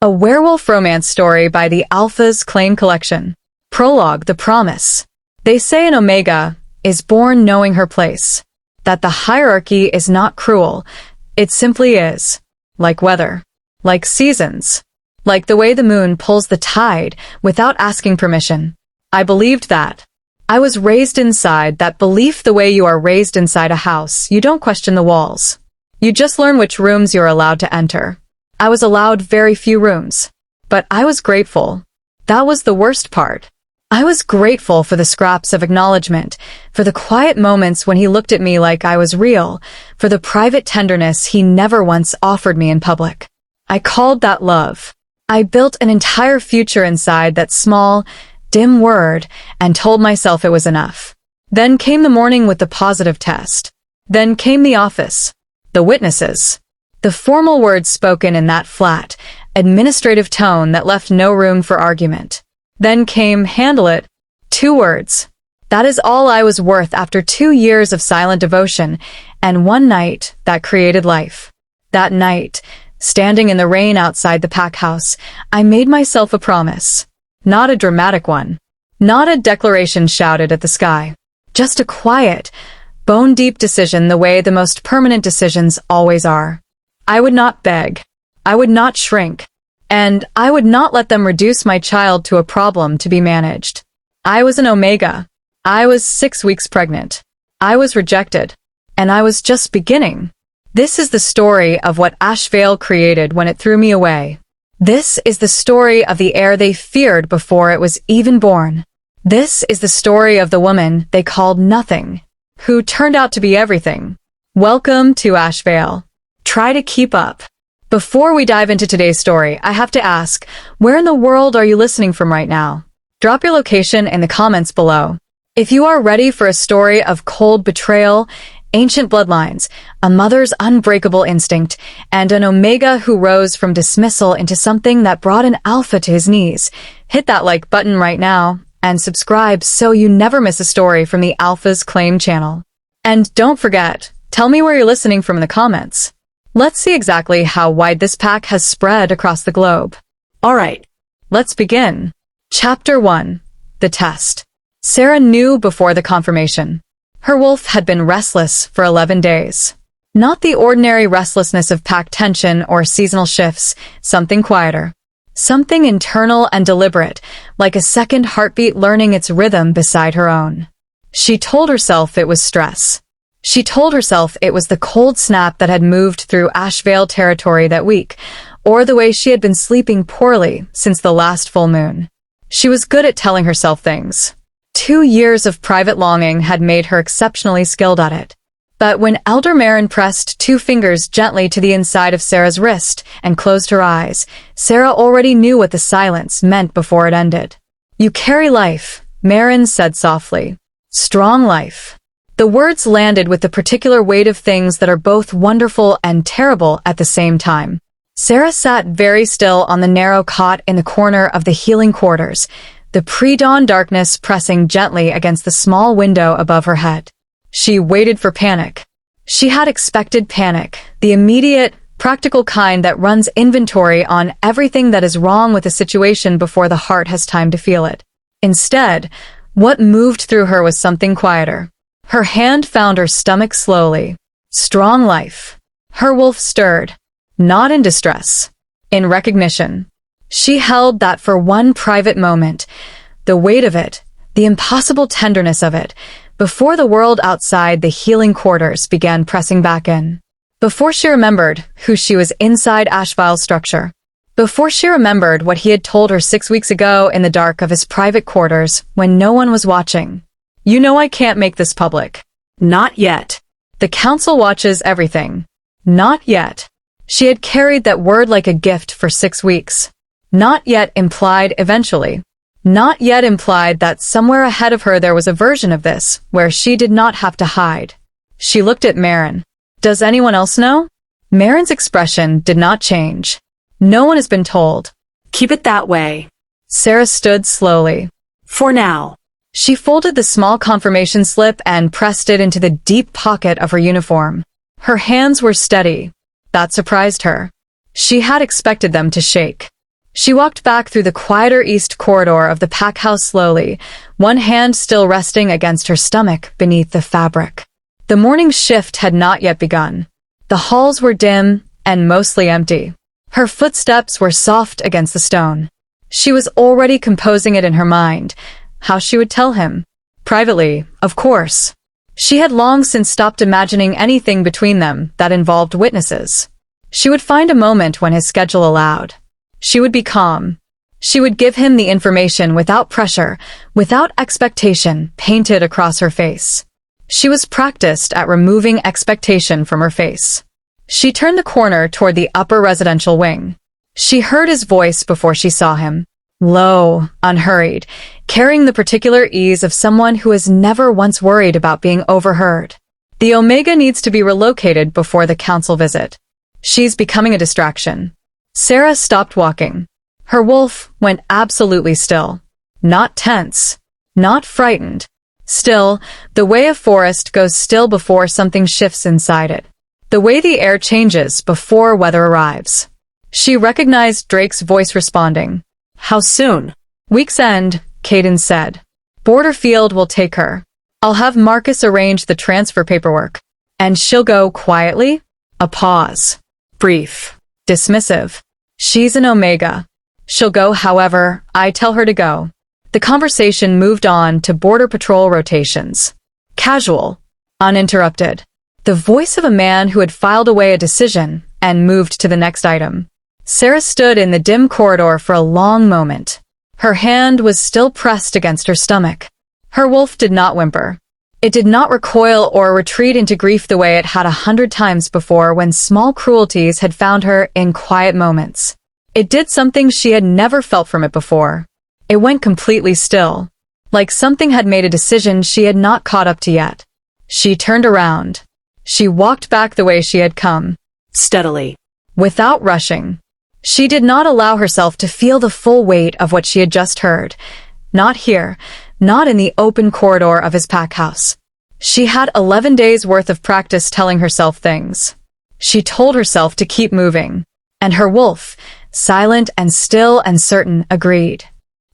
A werewolf romance story by the Alpha's Claim Collection. Prologue, The Promise. They say an Omega is born knowing her place. That the hierarchy is not cruel. It simply is. Like weather. Like seasons. Like the way the moon pulls the tide without asking permission. I believed that. I was raised inside that belief the way you are raised inside a house. You don't question the walls. You just learn which rooms you're allowed to enter. I was allowed very few rooms. But I was grateful. That was the worst part. I was grateful for the scraps of acknowledgement, for the quiet moments when he looked at me like I was real, for the private tenderness he never once offered me in public. I called that love. I built an entire future inside that small, dim word and told myself it was enough. Then came the morning with the positive test. Then came the office. The witnesses. The formal words spoken in that flat, administrative tone that left no room for argument. Then came, handle it. 2 words. That is all I was worth after 2 years of silent devotion, and one night that created life. That night, standing in the rain outside the pack house, I made myself a promise. Not a dramatic one. Not a declaration shouted at the sky. Just a quiet, bone-deep decision the way the most permanent decisions always are. I would not beg. I would not shrink. And I would not let them reduce my child to a problem to be managed. I was an Omega. I was 6 weeks pregnant. I was rejected. And I was just beginning. This is the story of what Vale created when it threw me away. This is the story of the heir they feared before it was even born. This is the story of the woman they called nothing, who turned out to be everything. Welcome to Vale. Try to keep up. Before we dive into today's story, I have to ask, where in the world are you listening from right now? Drop your location in the comments below. If you are ready for a story of cold betrayal, ancient bloodlines, a mother's unbreakable instinct, and an Omega who rose from dismissal into something that brought an Alpha to his knees, hit that like button right now and subscribe so you never miss a story from the Alpha's Claim channel. And don't forget, tell me where you're listening from in the comments. Let's see exactly how wide this pack has spread across the globe. Alright, let's begin. Chapter 1. The Test. Zara knew before the confirmation. Her wolf had been restless for 11 days. Not the ordinary restlessness of pack tension or seasonal shifts, something quieter. Something internal and deliberate, like a second heartbeat learning its rhythm beside her own. She told herself it was stress. She told herself it was the cold snap that had moved through Vale territory that week, or the way she had been sleeping poorly since the last full moon. She was good at telling herself things. 2 years of private longing had made her exceptionally skilled at it. But when Elder Marin pressed 2 fingers gently to the inside of Zara's wrist and closed her eyes, Zara already knew what the silence meant before it ended. You carry life, Marin said softly. Strong life. The words landed with the particular weight of things that are both wonderful and terrible at the same time. Zara sat very still on the narrow cot in the corner of the healing quarters, the pre-dawn darkness pressing gently against the small window above her head. She waited for panic. She had expected panic, the immediate, practical kind that runs inventory on everything that is wrong with a situation before the heart has time to feel it. Instead, what moved through her was something quieter. Her hand found her stomach slowly. Strong life. Her wolf stirred. Not in distress. In recognition. She held that for one private moment. The weight of it, the impossible tenderness of it, before the world outside the healing quarters began pressing back in. Before she remembered who she was inside Vale's structure. Before she remembered what he had told her 6 weeks ago in the dark of his private quarters when no one was watching. You know I can't make this public. Not yet. The council watches everything. Not yet. She had carried that word like a gift for 6 weeks. Not yet implied eventually. Not yet implied that somewhere ahead of her there was a version of this, where she did not have to hide. She looked at Marin. Does anyone else know? Marin's expression did not change. No one has been told. Keep it that way. Zara stood slowly. For now. She folded the small confirmation slip and pressed it into the deep pocket of her uniform. Her hands were steady. That surprised her. She had expected them to shake. She walked back through the quieter east corridor of the pack house slowly, one hand still resting against her stomach beneath the fabric. The morning shift had not yet begun. The halls were dim and mostly empty. Her footsteps were soft against the stone. She was already composing it in her mind, how she would tell him. Privately, of course. She had long since stopped imagining anything between them that involved witnesses. She would find a moment when his schedule allowed. She would be calm. She would give him the information without pressure, without expectation painted across her face. She was practiced at removing expectation from her face. She turned the corner toward the upper residential wing. She heard his voice before she saw him. Low, unhurried, carrying the particular ease of someone who has never once worried about being overheard. The Omega needs to be relocated before the council visit. She's becoming a distraction. Zara stopped walking. Her wolf went absolutely still. Not tense. Not frightened. Still, the way a forest goes still before something shifts inside it. The way the air changes before weather arrives. She recognized Drake's voice responding. How soon? Week's end, Kaden said. Borderfield will take her. I'll have Marcus arrange the transfer paperwork. And she'll go quietly? A pause. Brief. Dismissive. She's an Omega. She'll go however I tell her to go. The conversation moved on to border patrol rotations. Casual. Uninterrupted. The voice of a man who had filed away a decision and moved to the next item. Zara stood in the dim corridor for a long moment. Her hand was still pressed against her stomach. Her wolf did not whimper. It did not recoil or retreat into grief the way it had 100 times before when small cruelties had found her in quiet moments. It did something she had never felt from it before. It went completely still, like something had made a decision she had not caught up to yet. She turned around. She walked back the way she had come. Steadily. Without rushing. She did not allow herself to feel the full weight of what she had just heard. Not here. Not in the open corridor of his pack house. She had 11 days' worth of practice telling herself things. She told herself to keep moving. And her wolf, silent and still and certain, agreed.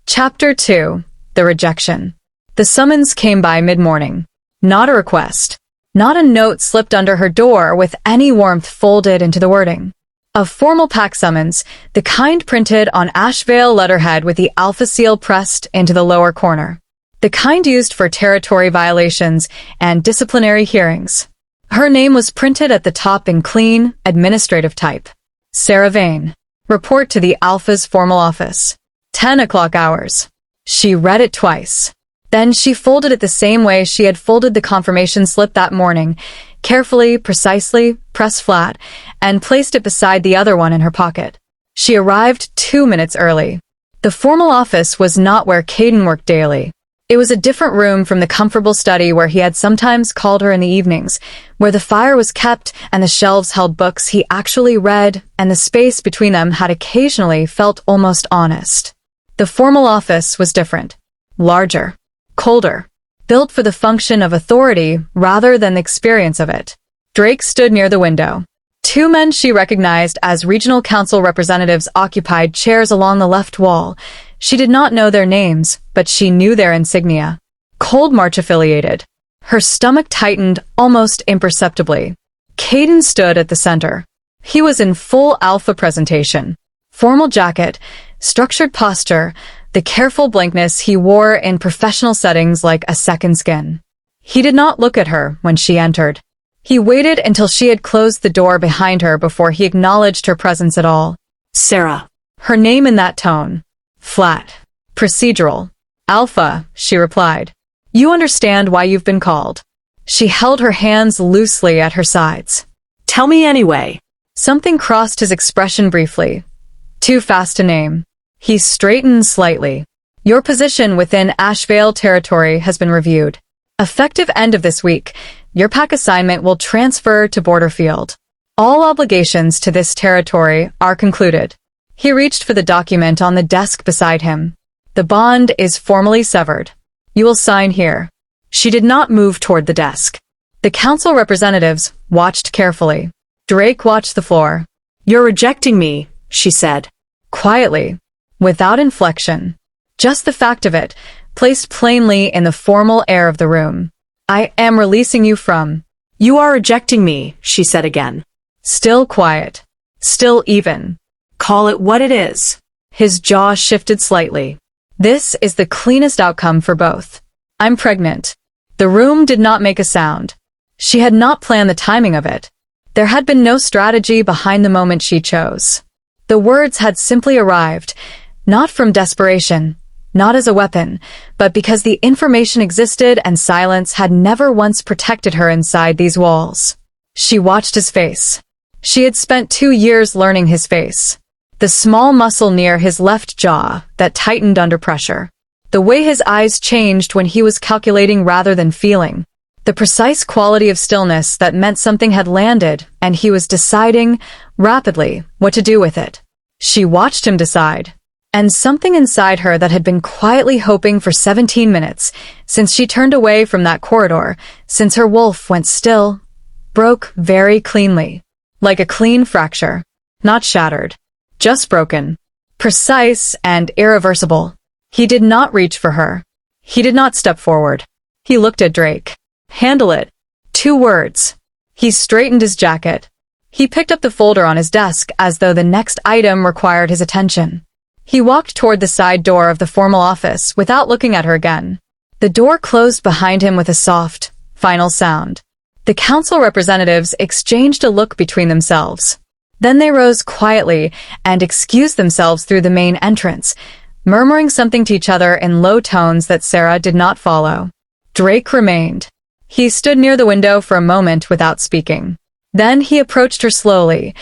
Chapter 2. The Rejection. The summons came by mid-morning. Not a request. Not a note slipped under her door with any warmth folded into the wording. A formal pack summons, the kind printed on Ashvale letterhead with the Alpha seal pressed into the lower corner. The kind used for territory violations and disciplinary hearings. Her name was printed at the top in clean, administrative type. Zara Vane. Report to the Alpha's formal office. 10 o'clock hours. She read it twice. Then she folded it the same way she had folded the confirmation slip that morning, carefully, precisely, pressed flat, and placed it beside the other one in her pocket. She arrived 2 minutes early. The formal office was not where Kaden worked daily. It was a different room from the comfortable study where he had sometimes called her in the evenings, where the fire was kept and the shelves held books he actually read, and the space between them had occasionally felt almost honest. The formal office was different. Larger. Colder. Built for the function of authority rather than the experience of it. Drake stood near the window. 2 men she recognized as regional council representatives occupied chairs along the left wall. She did not know their names, but she knew their insignia. Cold March affiliated. Her stomach tightened almost imperceptibly. Kaden stood at the center. He was in full Alpha presentation. Formal jacket, structured posture, the careful blankness he wore in professional settings like a second skin. He did not look at her when she entered. He waited until she had closed the door behind her before he acknowledged her presence at all. Zara. Her name in that tone. Flat. Procedural. Alpha, she replied. You understand why you've been called. She held her hands loosely at her sides. Tell me anyway. Something crossed his expression briefly. Too fast to name. He straightened slightly. Your position within Ashvale territory has been reviewed. Effective end of this week, your pack assignment will transfer to Borderfield. All obligations to this territory are concluded. He reached for the document on the desk beside him. The bond is formally severed. You will sign here. She did not move toward the desk. The council representatives watched carefully. Drake watched the floor. You're rejecting me, she said. Quietly. without inflection. Just the fact of it, placed plainly in the formal air of the room. I am releasing you from. You are rejecting me, she said again. Still quiet. Still even. Call it what it is. His jaw shifted slightly. This is the cleanest outcome for both. I'm pregnant. The room did not make a sound. She had not planned the timing of it. There had been no strategy behind the moment she chose. The words had simply arrived, not from desperation, not as a weapon, but because the information existed and silence had never once protected her inside these walls. She watched his face. She had spent 2 years learning his face. The small muscle near his left jaw that tightened under pressure. The way his eyes changed when he was calculating rather than feeling. The precise quality of stillness that meant something had landed and he was deciding, rapidly, what to do with it. She watched him decide. And something inside her that had been quietly hoping for 17 minutes, since she turned away from that corridor, since her wolf went still, broke very cleanly. Like a clean fracture. Not shattered. Just broken. Precise and irreversible. He did not reach for her. He did not step forward. He looked at Drake. Handle it. 2 words. He straightened his jacket. He picked up the folder on his desk as though the next item required his attention. He walked toward the side door of the formal office without looking at her again. The door closed behind him with a soft, final sound. The council representatives exchanged a look between themselves. Then they rose quietly and excused themselves through the main entrance, murmuring something to each other in low tones that Zara did not follow. Drake remained. He stood near the window for a moment without speaking. Then he approached her slowly,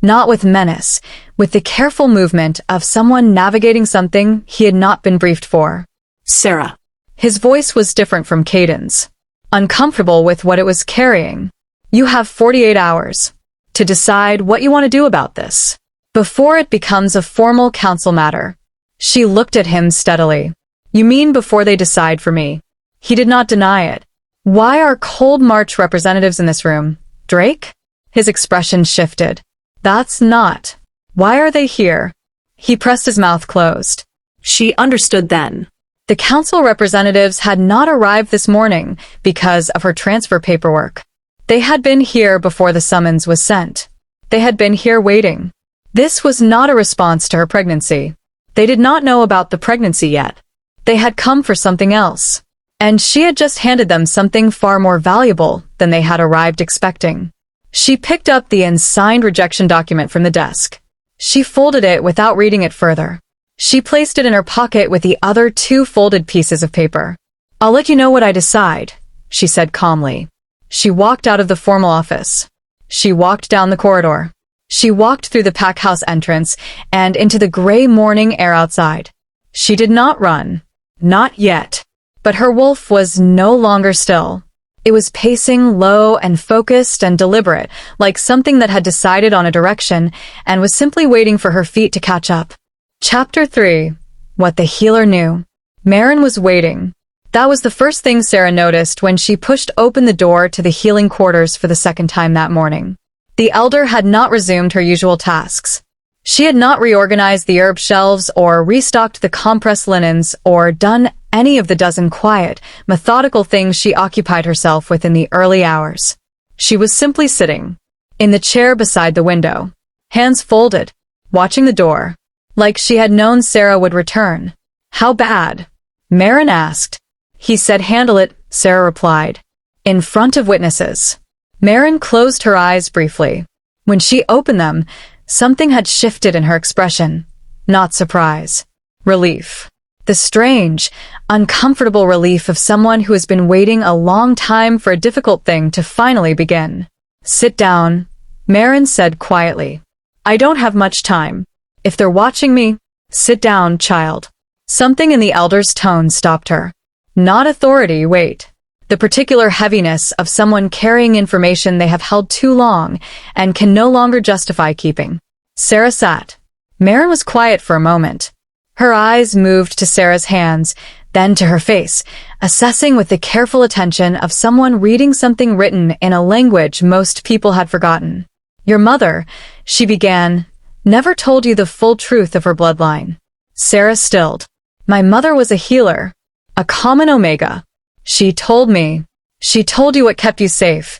not with menace, with the careful movement of someone navigating something he had not been briefed for. Zara. His voice was different from Kaden's. Uncomfortable with what it was carrying. You have 48 hours to decide what you want to do about this, before it becomes a formal council matter. She looked at him steadily. You mean before they decide for me? He did not deny it. Why are Cold March representatives in this room? Drake? His expression shifted. That's not. Why are they here? He pressed his mouth closed. She understood then. The council representatives had not arrived this morning because of her transfer paperwork. They had been here before the summons was sent. They had been here waiting. This was not a response to her pregnancy. They did not know about the pregnancy yet. They had come for something else. And she had just handed them something far more valuable than they had arrived expecting. She picked up the unsigned rejection document from the desk. She folded it without reading it further. She placed it in her pocket with the other 2 folded pieces of paper. I'll let you know what I decide, she said calmly. She walked out of the formal office. She walked down the corridor. She walked through the pack house entrance and into the gray morning air outside. She did not run. Not yet. But her wolf was no longer still. It was pacing low and focused and deliberate, like something that had decided on a direction and was simply waiting for her feet to catch up. Chapter 3. What the Healer Knew. Marin was waiting. That was the first thing Zara noticed when she pushed open the door to the healing quarters for the second time that morning. The Elder had not resumed her usual tasks. She had not reorganized the herb shelves or restocked the compressed linens or done any of the dozen quiet, methodical things she occupied herself with in the early hours. She was simply sitting in the chair beside the window, hands folded, watching the door, like she had known Zara would return. How bad? Marin asked. He said handle it, Zara replied. In front of witnesses. Marin closed her eyes briefly. When she opened them, something had shifted in her expression. Not surprise. Relief. The strange, uncomfortable relief of someone who has been waiting a long time for a difficult thing to finally begin. Sit down, Marin said quietly. I don't have much time. If they're watching me, sit down, child. Something in the Elder's tone stopped her. Not authority, wait. The particular heaviness of someone carrying information they have held too long and can no longer justify keeping. Zara sat. Marin was quiet for a moment. Her eyes moved to Zara's hands, then to her face, assessing with the careful attention of someone reading something written in a language most people had forgotten. Your mother, she began, never told you the full truth of her bloodline. Zara stilled. My mother was a healer. A common Omega. She told me. She told you what kept you safe.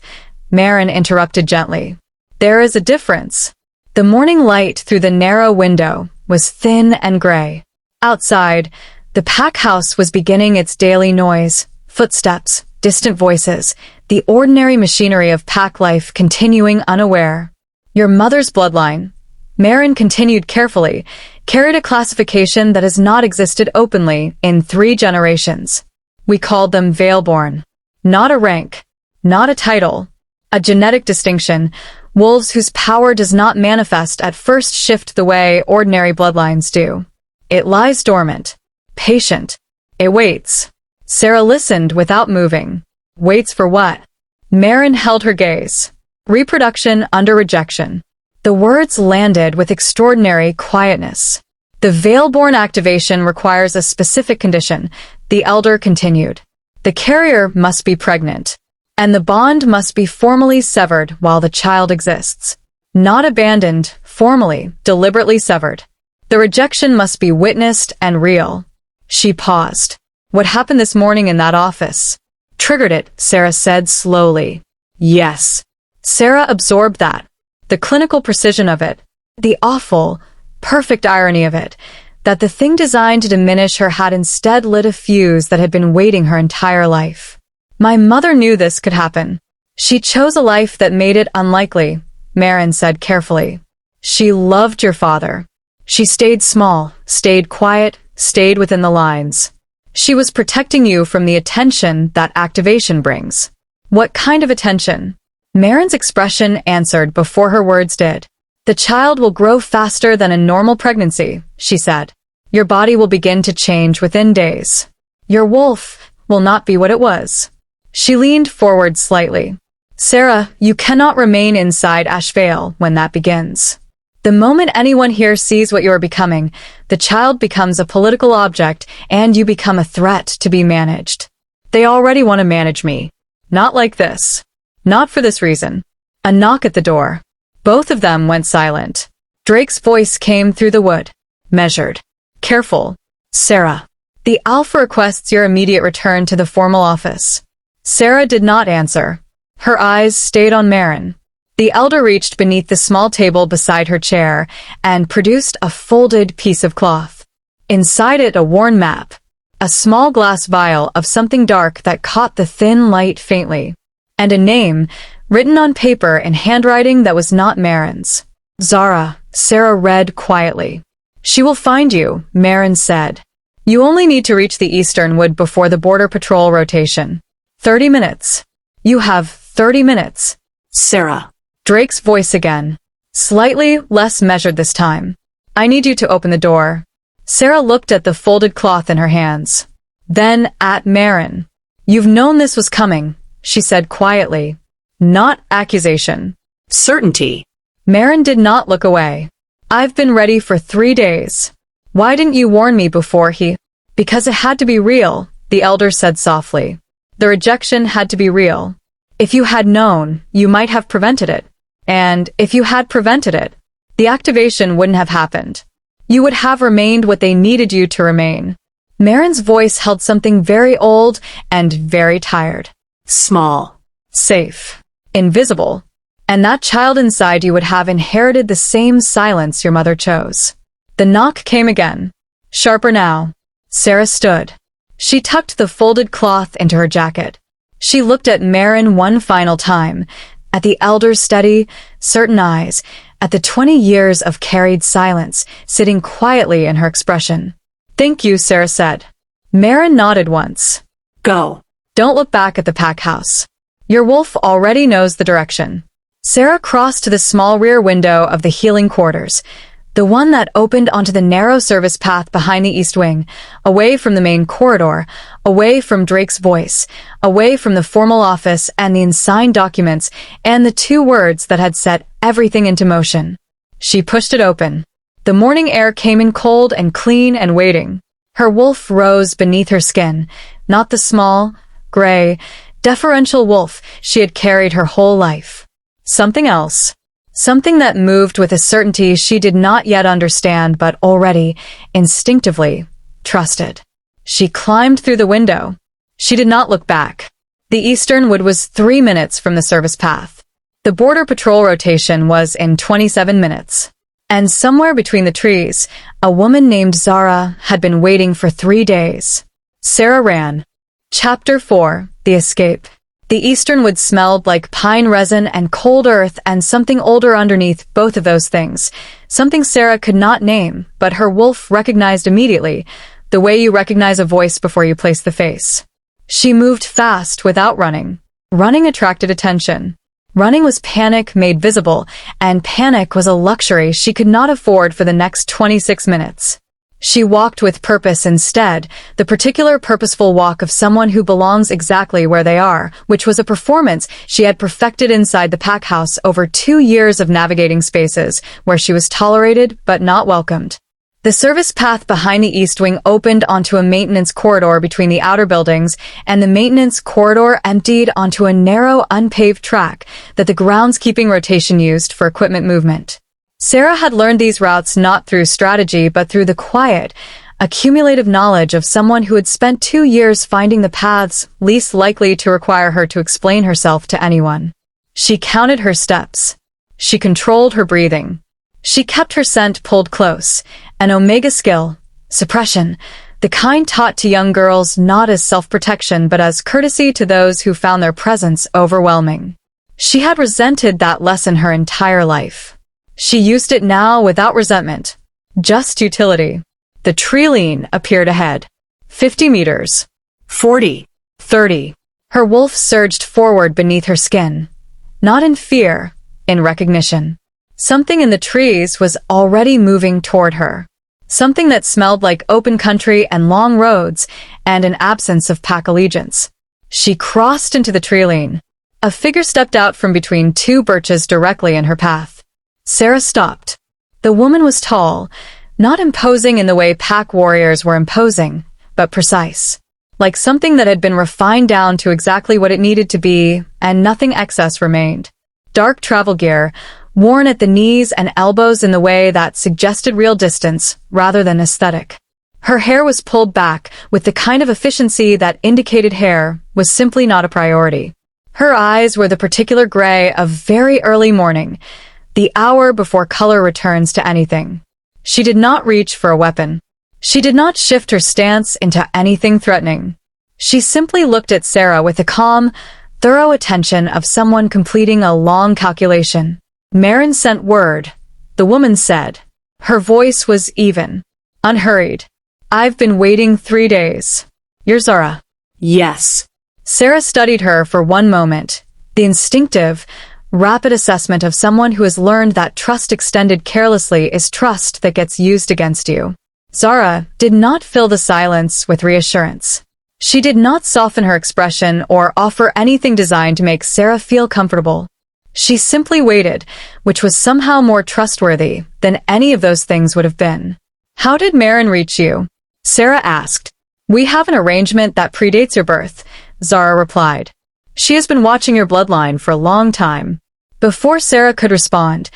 Marin interrupted gently. There is a difference. The morning light through the narrow window was thin and gray. Outside, the pack house was beginning its daily noise, footsteps, distant voices, the ordinary machinery of pack life continuing unaware. Your mother's bloodline, Marin continued carefully, carried a classification that has not existed openly in 3 generations. We called them Veilborn. Not a rank, not a title, a genetic distinction. Wolves whose power does not manifest at first shift the way ordinary bloodlines do. It lies dormant, patient. It waits. Zara listened without moving. Waits for what? Marin held her gaze. Reproduction under rejection. The words landed with extraordinary quietness. The Veilborn activation requires a specific condition, the elder continued. The carrier must be pregnant, and the bond must be formally severed while the child exists. Not abandoned, formally, deliberately severed. The rejection must be witnessed and real. She paused. What happened this morning in that office? Triggered it, Zara said slowly. Yes. Zara absorbed that. The clinical precision of it. The awful, perfect irony of it. That the thing designed to diminish her had instead lit a fuse that had been waiting her entire life. My mother knew this could happen. She chose a life that made it unlikely, Marin said carefully. She loved your father. She stayed small, stayed quiet, stayed within the lines. She was protecting you from the attention that activation brings. What kind of attention? Marin's expression answered before her words did. The child will grow faster than a normal pregnancy, she said. Your body will begin to change within days. Your wolf will not be what it was. She leaned forward slightly. Zara, you cannot remain inside Ashvale when that begins. The moment anyone here sees what you are becoming, the child becomes a political object and you become a threat to be managed. They already want to manage me. Not like this. Not for this reason. A knock at the door. Both of them went silent. Drake's voice came through the wood. Measured. Careful. Zara. The Alpha requests your immediate return to the formal office. Zara did not answer. Her eyes stayed on Marin. The elder reached beneath the small table beside her chair and produced a folded piece of cloth. Inside it a worn map. A small glass vial of something dark that caught the thin light faintly. And a name, written on paper in handwriting that was not Marin's. Zara, Zara read quietly. She will find you, Marin said. You only need to reach the Eastern Wood before the border patrol rotation. 30 minutes. You have 30 minutes. Zara. Drake's voice again. Slightly less measured this time. I need you to open the door. Zara looked at the folded cloth in her hands. Then at Marin. You've known this was coming, she said quietly. Not accusation. Certainty. Marin did not look away. I've been ready for 3 days. Why didn't you warn me before he... Because it had to be real, the elder said softly. The rejection had to be real. If you had known, you might have prevented it. And if you had prevented it, the activation wouldn't have happened. You would have remained what they needed you to remain. Marin's voice held something very old and very tired. Small. Safe. Invisible. And that child inside you would have inherited the same silence your mother chose. The knock came again. Sharper now. Zara stood. She tucked the folded cloth into her jacket. She looked at Marin one final time, at the elder's steady, certain eyes, at the 20 years of carried silence sitting quietly in her expression. Thank you, Zara said. Marin nodded once. Go. Don't look back at the pack house. Your wolf already knows the direction. Zara crossed to the small rear window of the healing quarters, the one that opened onto the narrow service path behind the east wing, away from the main corridor, away from Drake's voice, away from the formal office and the unsigned documents and the 2 words that had set everything into motion. She pushed it open. The morning air came in cold and clean and waiting. Her wolf rose beneath her skin, not the small, gray, deferential wolf she had carried her whole life. Something else. Something that moved with a certainty she did not yet understand but already, instinctively, trusted. She climbed through the window. She did not look back. The eastern wood was 3 minutes from the service path. The border patrol rotation was in 27 minutes. And somewhere between the trees, a woman named Zara had been waiting for 3 days. Sarah ran. Chapter 4: The Escape. The eastern wood smelled like pine resin and cold earth and something older underneath both of those things. Something Sarah could not name, but her wolf recognized immediately, the way you recognize a voice before you place the face. She moved fast without running. Running attracted attention. Running was panic made visible, and panic was a luxury she could not afford for the next 26 minutes. She walked with purpose instead, the particular purposeful walk of someone who belongs exactly where they are, which was a performance she had perfected inside the pack house over 2 years of navigating spaces where she was tolerated but not welcomed. The service path behind the east wing opened onto a maintenance corridor between the outer buildings, and the maintenance corridor emptied onto a narrow, unpaved track that the groundskeeping rotation used for equipment movement. Sarah had learned these routes not through strategy but through the quiet, accumulative knowledge of someone who had spent 2 years finding the paths least likely to require her to explain herself to anyone. She counted her steps. She controlled her breathing. She kept her scent pulled close, an omega skill, suppression, the kind taught to young girls not as self-protection but as courtesy to those who found their presence overwhelming. She had resented that lesson her entire life. She used it now without resentment, just utility. The tree line appeared ahead. 50 meters. 40. 30. Her wolf surged forward beneath her skin. Not in fear, in recognition. Something in the trees was already moving toward her. Something that smelled like open country and long roads, and an absence of pack allegiance. She crossed into the tree line. A figure stepped out from between 2 birches directly in her path. Sarah stopped. The woman was tall, not imposing in the way pack warriors were imposing, but precise. Like something that had been refined down to exactly what it needed to be, and nothing excess remained. Dark travel gear, worn at the knees and elbows in the way that suggested real distance rather than aesthetic. Her hair was pulled back with the kind of efficiency that indicated hair was simply not a priority. Her eyes were the particular gray of very early morning, the hour before color returns to anything. She did not reach for a weapon. She did not shift her stance into anything threatening. She simply looked at Sarah with the calm, thorough attention of someone completing a long calculation. Marin sent word, the woman said. Her voice was even, unhurried. I've been waiting 3 days. You're Zara. Yes. Sarah studied her for one moment, the instinctive, rapid assessment of someone who has learned that trust extended carelessly is trust that gets used against you. Zara did not fill the silence with reassurance. She did not soften her expression or offer anything designed to make Sarah feel comfortable. She simply waited, which was somehow more trustworthy than any of those things would have been. How did Marin reach you? Sarah asked. We have an arrangement that predates your birth, Zara replied. She has been watching your bloodline for a long time. Before Sarah could respond,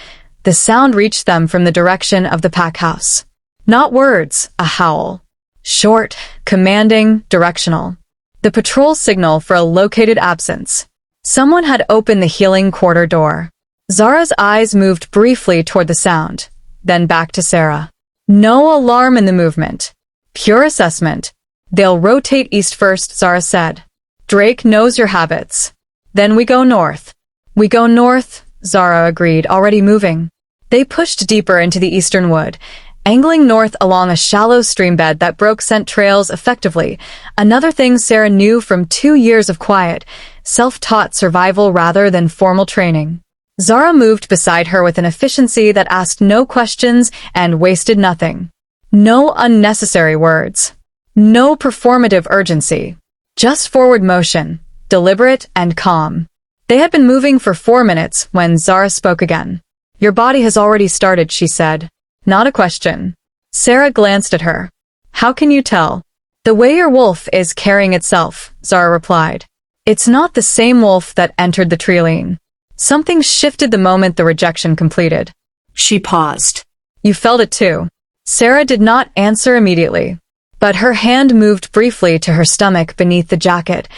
the sound reached them from the direction of the pack house. Not words, a howl. Short, commanding, directional. The patrol signal for a located absence. Someone had opened the healing quarter door. Zara's eyes moved briefly toward the sound, then back to Sarah. No alarm in the movement. Pure assessment. They'll rotate east first, Zara said. Drake knows your habits. Then we go north. We go north, Zara agreed, already moving. They pushed deeper into the eastern wood, angling north along a shallow streambed that broke scent trails effectively, another thing Sarah knew from 2 years of quiet, self-taught survival rather than formal training. Zara moved beside her with an efficiency that asked no questions and wasted nothing. No unnecessary words. No performative urgency. Just forward motion, deliberate and calm. They had been moving for 4 minutes when Zara spoke again. Your body has already started, she said. Not a question. Sarah glanced at her. How can you tell? The way your wolf is carrying itself, Zara replied. It's not the same wolf that entered the tree line. Something shifted the moment the rejection completed. She paused. You felt it too. Zara did not answer immediately, but her hand moved briefly to her stomach beneath the jacket,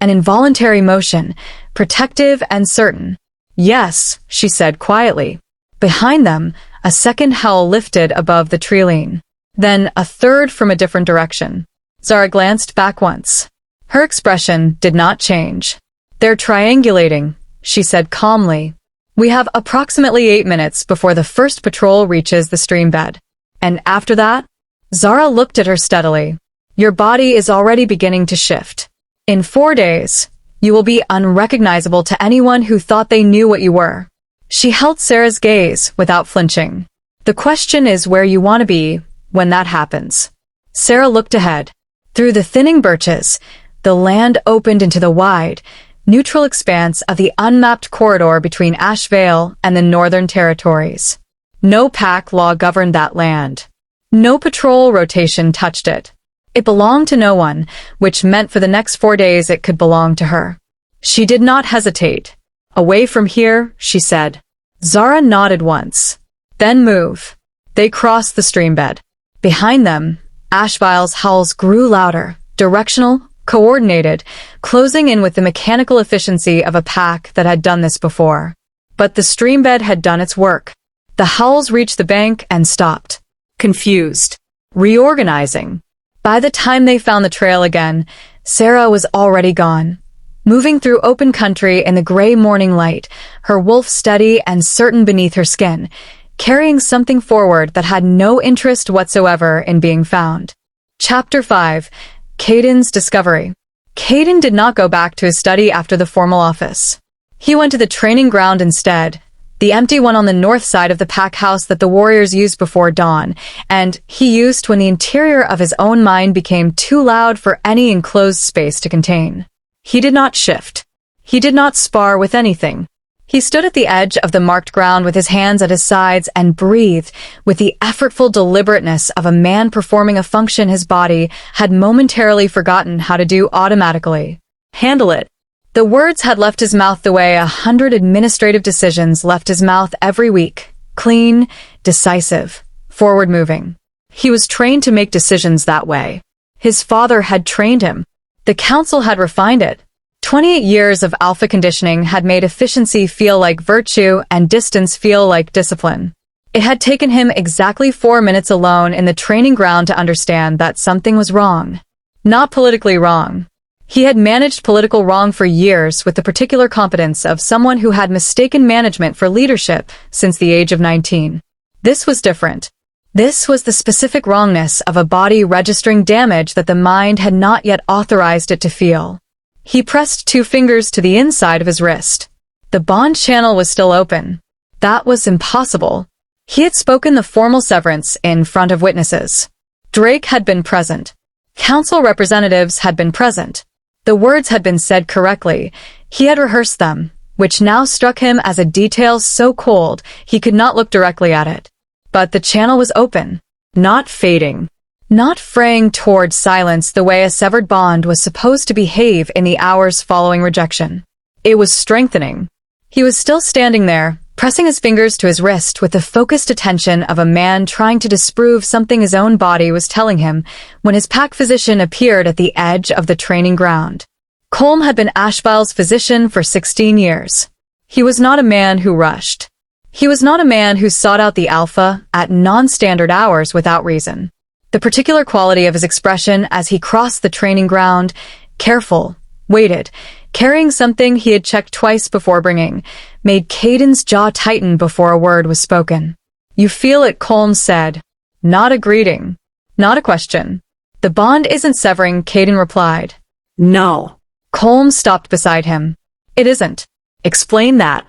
an involuntary motion, protective and certain. Yes, she said quietly. Behind them, a second howl lifted above the treeline. Then a third from a different direction. Zara glanced back once. Her expression did not change. They're triangulating, she said calmly. We have approximately 8 minutes before the first patrol reaches the stream bed. And after that? Zara looked at her steadily. Your body is already beginning to shift. In 4 days, you will be unrecognizable to anyone who thought they knew what you were. She held Zara's gaze without flinching. The question is where you want to be when that happens. Zara looked ahead. Through the thinning birches, the land opened into the wide, neutral expanse of the unmapped corridor between Ash Vale and the Northern Territories. No pack law governed that land. No patrol rotation touched it. It belonged to no one, which meant for the next 4 days it could belong to her. She did not hesitate. Away from here, she said. Zara nodded once. Then move. They crossed the stream bed. Behind them, Ashvile's howls grew louder, directional, coordinated, closing in with the mechanical efficiency of a pack that had done this before. But the stream bed had done its work. The howls reached the bank and stopped. Confused. Reorganizing. By the time they found the trail again, Zara was already gone. Moving through open country in the gray morning light, her wolf steady and certain beneath her skin, carrying something forward that had no interest whatsoever in being found. Chapter 5. Kaden's Discovery. Kaden did not go back to his study after the formal office. He went to the training ground instead, the empty one on the north side of the pack house that the warriors used before dawn, and he used when the interior of his own mind became too loud for any enclosed space to contain. He did not shift. He did not spar with anything. He stood at the edge of the marked ground with his hands at his sides and breathed with the effortful deliberateness of a man performing a function his body had momentarily forgotten how to do automatically. Handle it. The words had left his mouth the way 100 administrative decisions left his mouth every week. Clean, decisive, forward-moving. He was trained to make decisions that way. His father had trained him. The council had refined it. 28 years of alpha conditioning had made efficiency feel like virtue and distance feel like discipline. It had taken him exactly 4 minutes alone in the training ground to understand that something was wrong. Not politically wrong. He had managed political wrong for years with the particular competence of someone who had mistaken management for leadership since the age of 19. This was different. This was the specific wrongness of a body registering damage that the mind had not yet authorized it to feel. He pressed 2 fingers to the inside of his wrist. The bond channel was still open. That was impossible. He had spoken the formal severance in front of witnesses. Drake had been present. Council representatives had been present. The words had been said correctly. He had rehearsed them, which now struck him as a detail so cold he could not look directly at it. But the channel was open, not fading, not fraying toward silence the way a severed bond was supposed to behave in the hours following rejection. It was strengthening. He was still standing there, pressing his fingers to his wrist with the focused attention of a man trying to disprove something his own body was telling him, when his pack physician appeared at the edge of the training ground. Colm had been Ashvile's physician for 16 years. He was not a man who rushed. He was not a man who sought out the alpha at non-standard hours without reason. The particular quality of his expression as he crossed the training ground, careful, weighted, carrying something he had checked twice before bringing, made Kaden's jaw tighten before a word was spoken. You feel it, Colm said. Not a greeting. Not a question. The bond isn't severing, Kaden replied. No. Colm stopped beside him. It isn't. Explain that.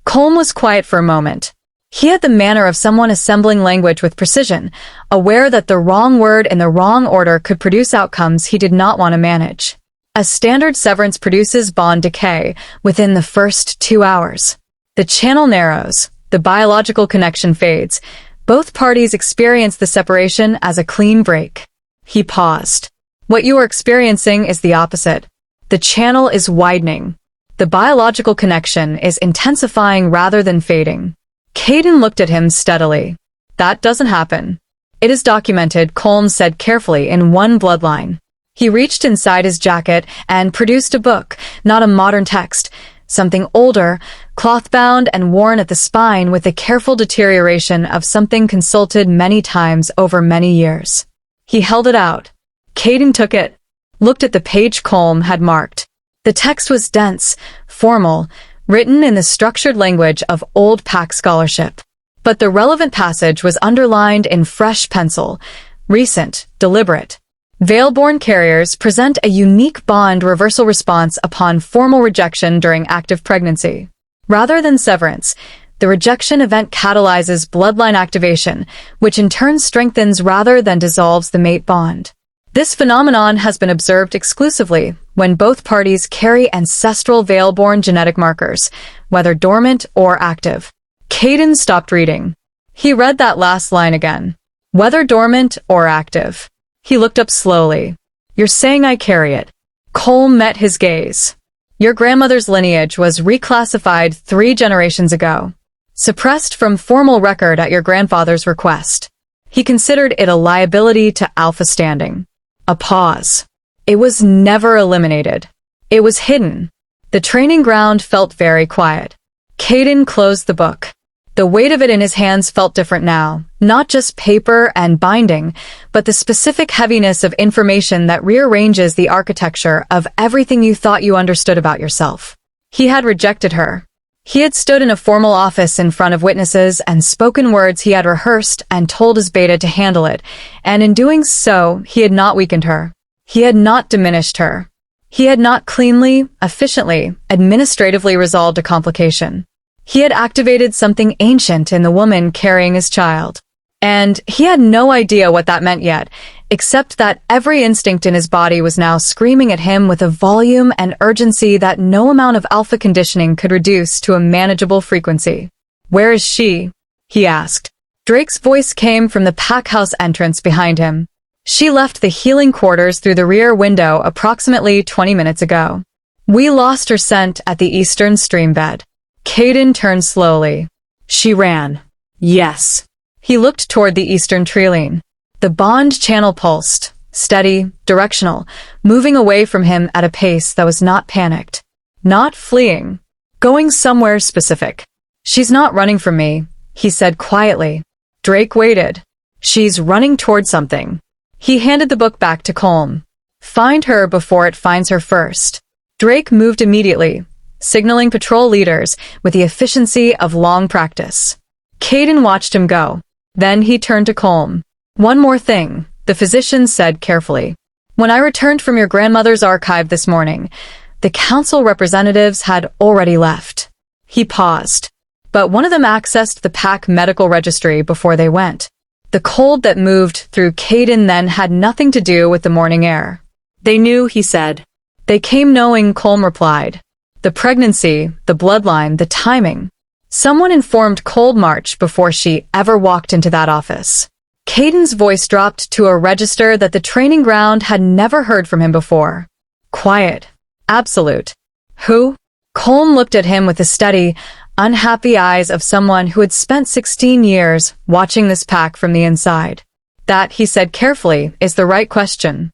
Colm was quiet for a moment. He had the manner of someone assembling language with precision, aware that the wrong word in the wrong order could produce outcomes he did not want to manage. A standard severance produces bond decay within the first 2 hours. The channel narrows, the biological connection fades. Both parties experience the separation as a clean break. He paused. What you are experiencing is the opposite. The channel is widening. The biological connection is intensifying rather than fading. Kaden looked at him steadily. That doesn't happen. It is documented, Colm said carefully in one bloodline. He reached inside his jacket and produced a book, not a modern text, something older, cloth-bound and worn at the spine with the careful deterioration of something consulted many times over many years. He held it out. Kaden took it, looked at the page Colm had marked. The text was dense, formal, written in the structured language of old Pack scholarship. But the relevant passage was underlined in fresh pencil, recent, deliberate. Veilborn carriers present a unique bond reversal response upon formal rejection during active pregnancy. Rather than severance, the rejection event catalyzes bloodline activation, which in turn strengthens rather than dissolves the mate bond. This phenomenon has been observed exclusively when both parties carry ancestral Veilborn genetic markers, whether dormant or active. Kaden stopped reading. He read that last line again. Whether dormant or active. He looked up slowly. You're saying I carry it. Colm met his gaze. Your grandmother's lineage was reclassified 3 generations ago, suppressed from formal record at your grandfather's request. He considered it a liability to Alpha standing. A pause. It was never eliminated. It was hidden. The training ground felt very quiet. Kaden closed the book. The weight of it in his hands felt different now, not just paper and binding, but the specific heaviness of information that rearranges the architecture of everything you thought you understood about yourself. He had rejected her. He had stood in a formal office in front of witnesses and spoken words he had rehearsed and told his beta to handle it, and in doing so, he had not weakened her. He had not diminished her. He had not cleanly, efficiently, administratively resolved a complication. He had activated something ancient in the woman carrying his child. And he had no idea what that meant yet, except that every instinct in his body was now screaming at him with a volume and urgency that no amount of alpha conditioning could reduce to a manageable frequency. Where is she? He asked. Drake's voice came from the pack house entrance behind him. She left the healing quarters through the rear window approximately 20 minutes ago. We lost her scent at the eastern stream bed. Kaden turned slowly. She ran. Yes. He looked toward the eastern treeline. The bond channel pulsed, steady, directional, moving away from him at a pace that was not panicked. Not fleeing. Going somewhere specific. She's not running from me, he said quietly. Drake waited. She's running toward something. He handed the book back to Colm. Find her before it finds her first. Drake moved immediately, signaling patrol leaders with the efficiency of long practice. Kaden watched him go. Then he turned to Colm. One more thing, the physician said carefully. When I returned from your grandmother's archive this morning, the council representatives had already left. He paused. But one of them accessed the pack medical registry before they went. The cold that moved through Kaden then had nothing to do with the morning air. They knew, he said. They came knowing, Colm replied. The pregnancy, the bloodline, the timing. Someone informed Cold March before she ever walked into that office. Kaden's voice dropped to a register that the training ground had never heard from him before. Quiet. Absolute. Who? Colm looked at him with the steady, unhappy eyes of someone who had spent 16 years watching this pack from the inside. That, he said carefully, is the right question.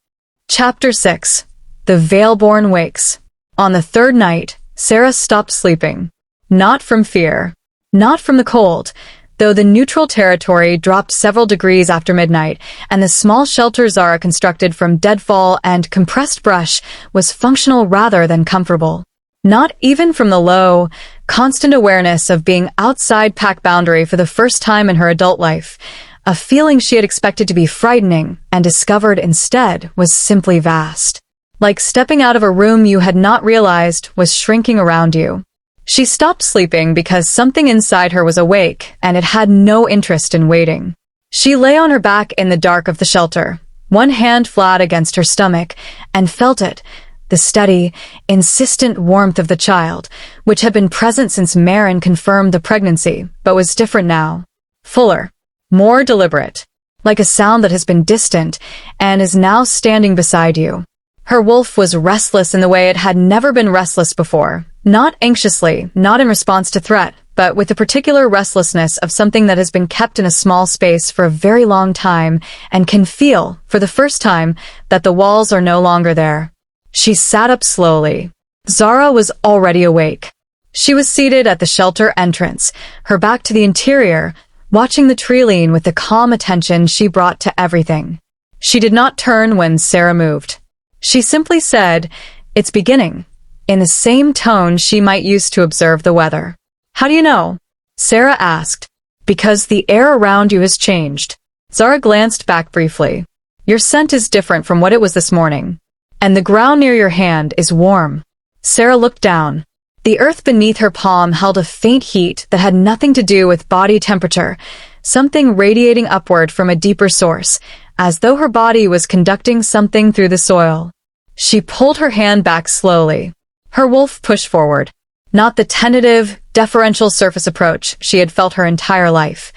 Chapter 6. The Veilborn Wakes. On the third night, Zara stopped sleeping. Not from fear. Not from the cold, though the neutral territory dropped several degrees after midnight, and the small shelter Zara constructed from deadfall and compressed brush was functional rather than comfortable. Not even from the low, constant awareness of being outside pack boundary for the first time in her adult life. A feeling she had expected to be frightening and discovered instead was simply vast. Like stepping out of a room you had not realized was shrinking around you. She stopped sleeping because something inside her was awake, and it had no interest in waiting. She lay on her back in the dark of the shelter, one hand flat against her stomach, and felt it, the steady, insistent warmth of the child, which had been present since Marin confirmed the pregnancy, but was different now. Fuller. More deliberate. Like a sound that has been distant, and is now standing beside you. Her wolf was restless in the way it had never been restless before, Not anxiously, not in response to threat, but with the particular restlessness of something that has been kept in a small space for a very long time and can feel, for the first time, that the walls are no longer there. She sat up slowly. Zara was already awake. She was seated at the shelter entrance, her back to the interior, watching the Trilene with the calm attention she brought to everything. She did not turn when Sarah moved. She simply said, "It's beginning," in the same tone she might use to observe the weather. "How do you know?" Sarah asked. "Because the air around you has changed." Zara glanced back briefly. "Your scent is different from what it was this morning. And the ground near your hand is warm." Sarah looked down. The earth beneath her palm held a faint heat that had nothing to do with body temperature, something radiating upward from a deeper source, as though her body was conducting something through the soil. She pulled her hand back slowly. Her wolf pushed forward. Not the tentative, deferential surface approach she had felt her entire life.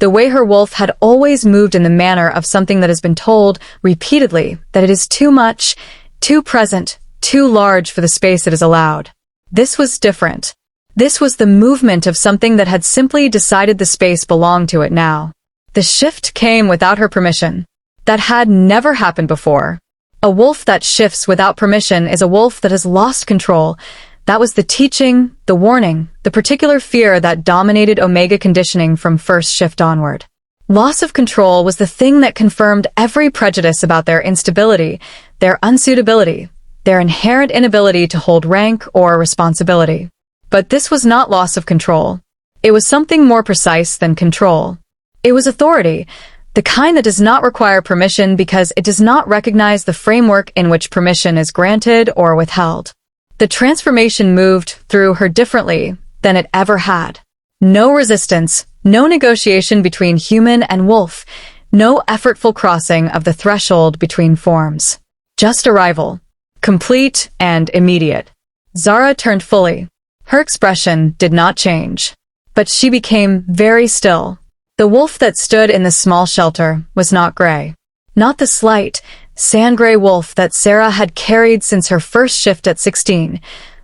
The way her wolf had always moved in the manner of something that has been told repeatedly that it is too much, too present, too large for the space it is allowed. This was different. This was the movement of something that had simply decided the space belonged to it now. The shift came without her permission. That had never happened before. A wolf that shifts without permission is a wolf that has lost control. That was the teaching, the warning, the particular fear that dominated Omega conditioning from first shift onward. Loss of control was the thing that confirmed every prejudice about their instability, their unsuitability, their inherent inability to hold rank or responsibility. But this was not loss of control. It was something more precise than control. It was authority, the kind that does not require permission because it does not recognize the framework in which permission is granted or withheld. The transformation moved through her differently than it ever had. No resistance, no negotiation between human and wolf, no effortful crossing of the threshold between forms. Just arrival. Complete and immediate. Zara turned fully. Her expression did not change. But she became very still. The wolf that stood in the small shelter was not gray. Not the slight, sand-gray wolf that Sarah had carried since her first shift at 16.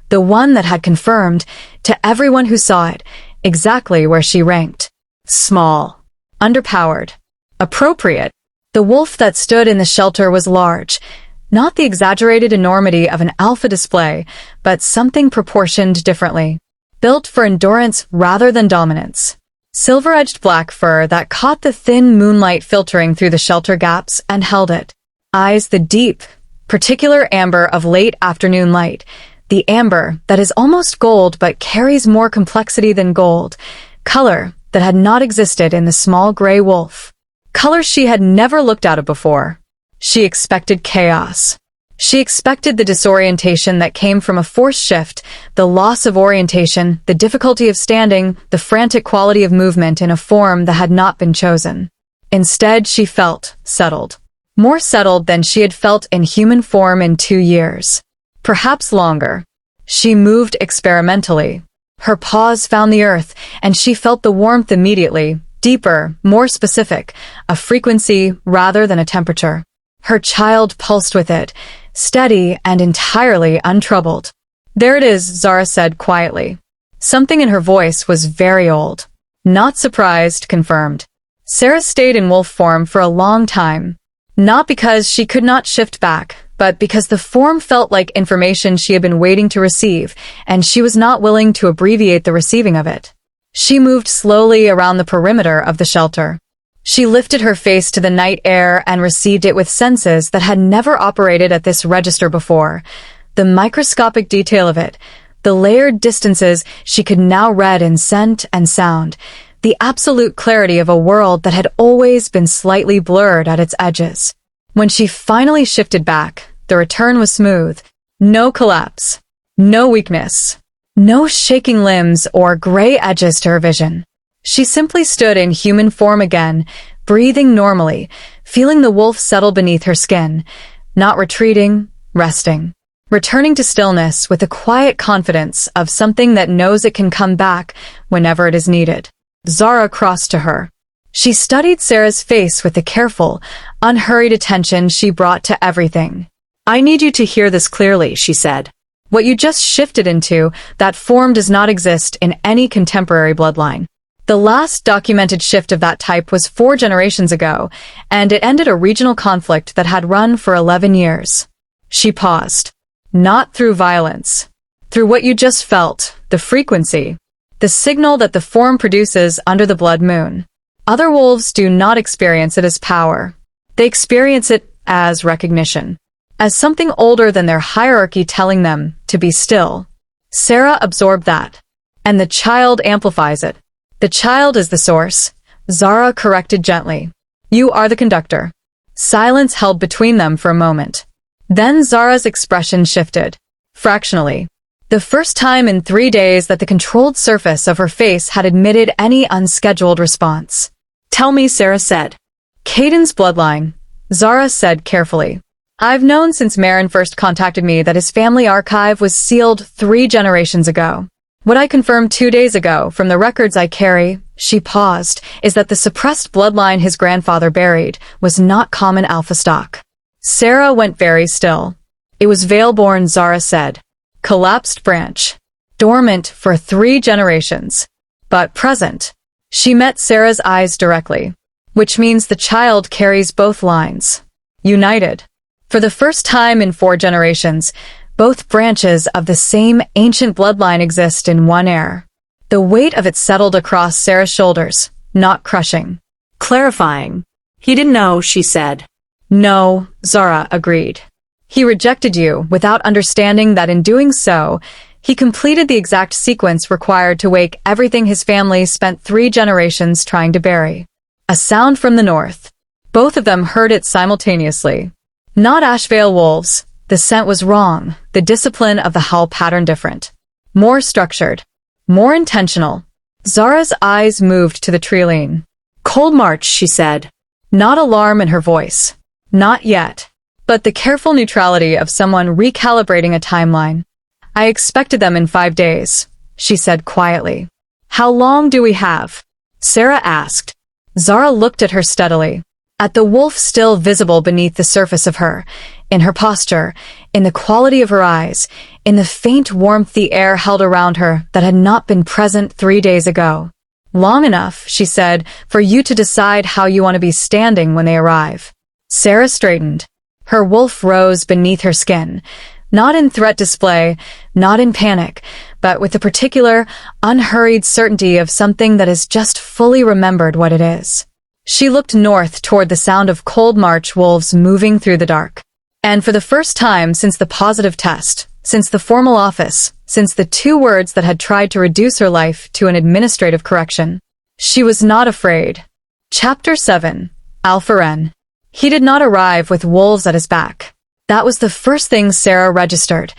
The one that had confirmed, to everyone who saw it, exactly where she ranked. Small. Underpowered. Appropriate. The wolf that stood in the shelter was large. Not the exaggerated enormity of an alpha display, but something proportioned differently. Built for endurance rather than dominance. Silver-edged black fur that caught the thin moonlight filtering through the shelter gaps and held it. Eyes the deep, particular amber of late afternoon light. The amber that is almost gold but carries more complexity than gold. Color that had not existed in the small gray wolf. Color she had never looked out of before. She expected chaos. She expected the disorientation that came from a forced shift, the loss of orientation, the difficulty of standing, the frantic quality of movement in a form that had not been chosen. Instead, she felt settled. More settled than she had felt in human form in 2 years. Perhaps longer. She moved experimentally. Her paws found the earth, and she felt the warmth immediately, deeper, more specific, a frequency rather than a temperature. Her child pulsed with it, steady and entirely untroubled. "There it is," Zara said quietly. Something in her voice was very old. "Not surprised," confirmed. Sarah stayed in wolf form for a long time. Not because she could not shift back, but because the form felt like information she had been waiting to receive, and she was not willing to abbreviate the receiving of it. She moved slowly around the perimeter of the shelter. She lifted her face to the night air and received it with senses that had never operated at this register before. The microscopic detail of it, the layered distances she could now read in scent and sound, the absolute clarity of a world that had always been slightly blurred at its edges. When she finally shifted back, the return was smooth. No collapse. No weakness. No shaking limbs or gray edges to her vision. She simply stood in human form again, breathing normally, feeling the wolf settle beneath her skin, not retreating, resting, returning to stillness with the quiet confidence of something that knows it can come back whenever it is needed. Zara crossed to her. She studied Sarah's face with the careful, unhurried attention she brought to everything. "I need you to hear this clearly," she said. What you just shifted into, that form does not exist in any contemporary bloodline. The last documented shift of that type was 4 generations ago, and it ended a regional conflict that had run for 11 years. She paused. Not through violence. Through what you just felt, the frequency. The signal that the form produces under the blood moon. Other wolves do not experience it as power. They experience it as recognition. As something older than their hierarchy telling them to be still. Zara absorbed that. And the child amplifies it. The child is the source. Zara corrected gently. You are the conductor. Silence held between them for a moment. Then Zara's expression shifted. Fractionally. The first time in 3 days that the controlled surface of her face had admitted any unscheduled response. Tell me, Zara said. Kaden's bloodline, Zara said carefully. I've known since Marin first contacted me that his family archive was sealed 3 generations ago. What I confirmed 2 days ago from the records I carry, she paused, is that the suppressed bloodline his grandfather buried was not common alpha stock. Zara went very still. It was Veilborn, Zara said. Collapsed branch. Dormant for 3 generations. But present. She met Zara's eyes directly. Which means the child carries both lines. United. For the first time in 4 generations, both branches of the same ancient bloodline exist in one heir. The weight of it settled across Zara's shoulders, not crushing. Clarifying. He didn't know, she said. No, Zara agreed. He rejected you without understanding that in doing so, he completed the exact sequence required to wake everything his family spent 3 generations trying to bury. A sound from the north. Both of them heard it simultaneously. Not Ashvale wolves. The scent was wrong, the discipline of the howl pattern different. More structured. More intentional. Zara's eyes moved to the treeline. Cold March, she said. Not alarm in her voice. Not yet. But the careful neutrality of someone recalibrating a timeline. I expected them in 5 days, she said quietly. How long do we have? Zara asked. Zara looked at her steadily. At the wolf still visible beneath the surface of her, in her posture, in the quality of her eyes, in the faint warmth the air held around her that had not been present 3 days ago. Long enough, she said, for you to decide how you want to be standing when they arrive. Zara straightened. Her wolf rose beneath her skin, not in threat display, not in panic, but with the particular, unhurried certainty of something that has just fully remembered what it is. She looked north toward the sound of cold March wolves moving through the dark. And for the first time since the positive test, since the formal office, since the 2 words that had tried to reduce her life to an administrative correction, she was not afraid. Chapter 7. Alpha Ren. He did not arrive with wolves at his back. That was the first thing Zara registered,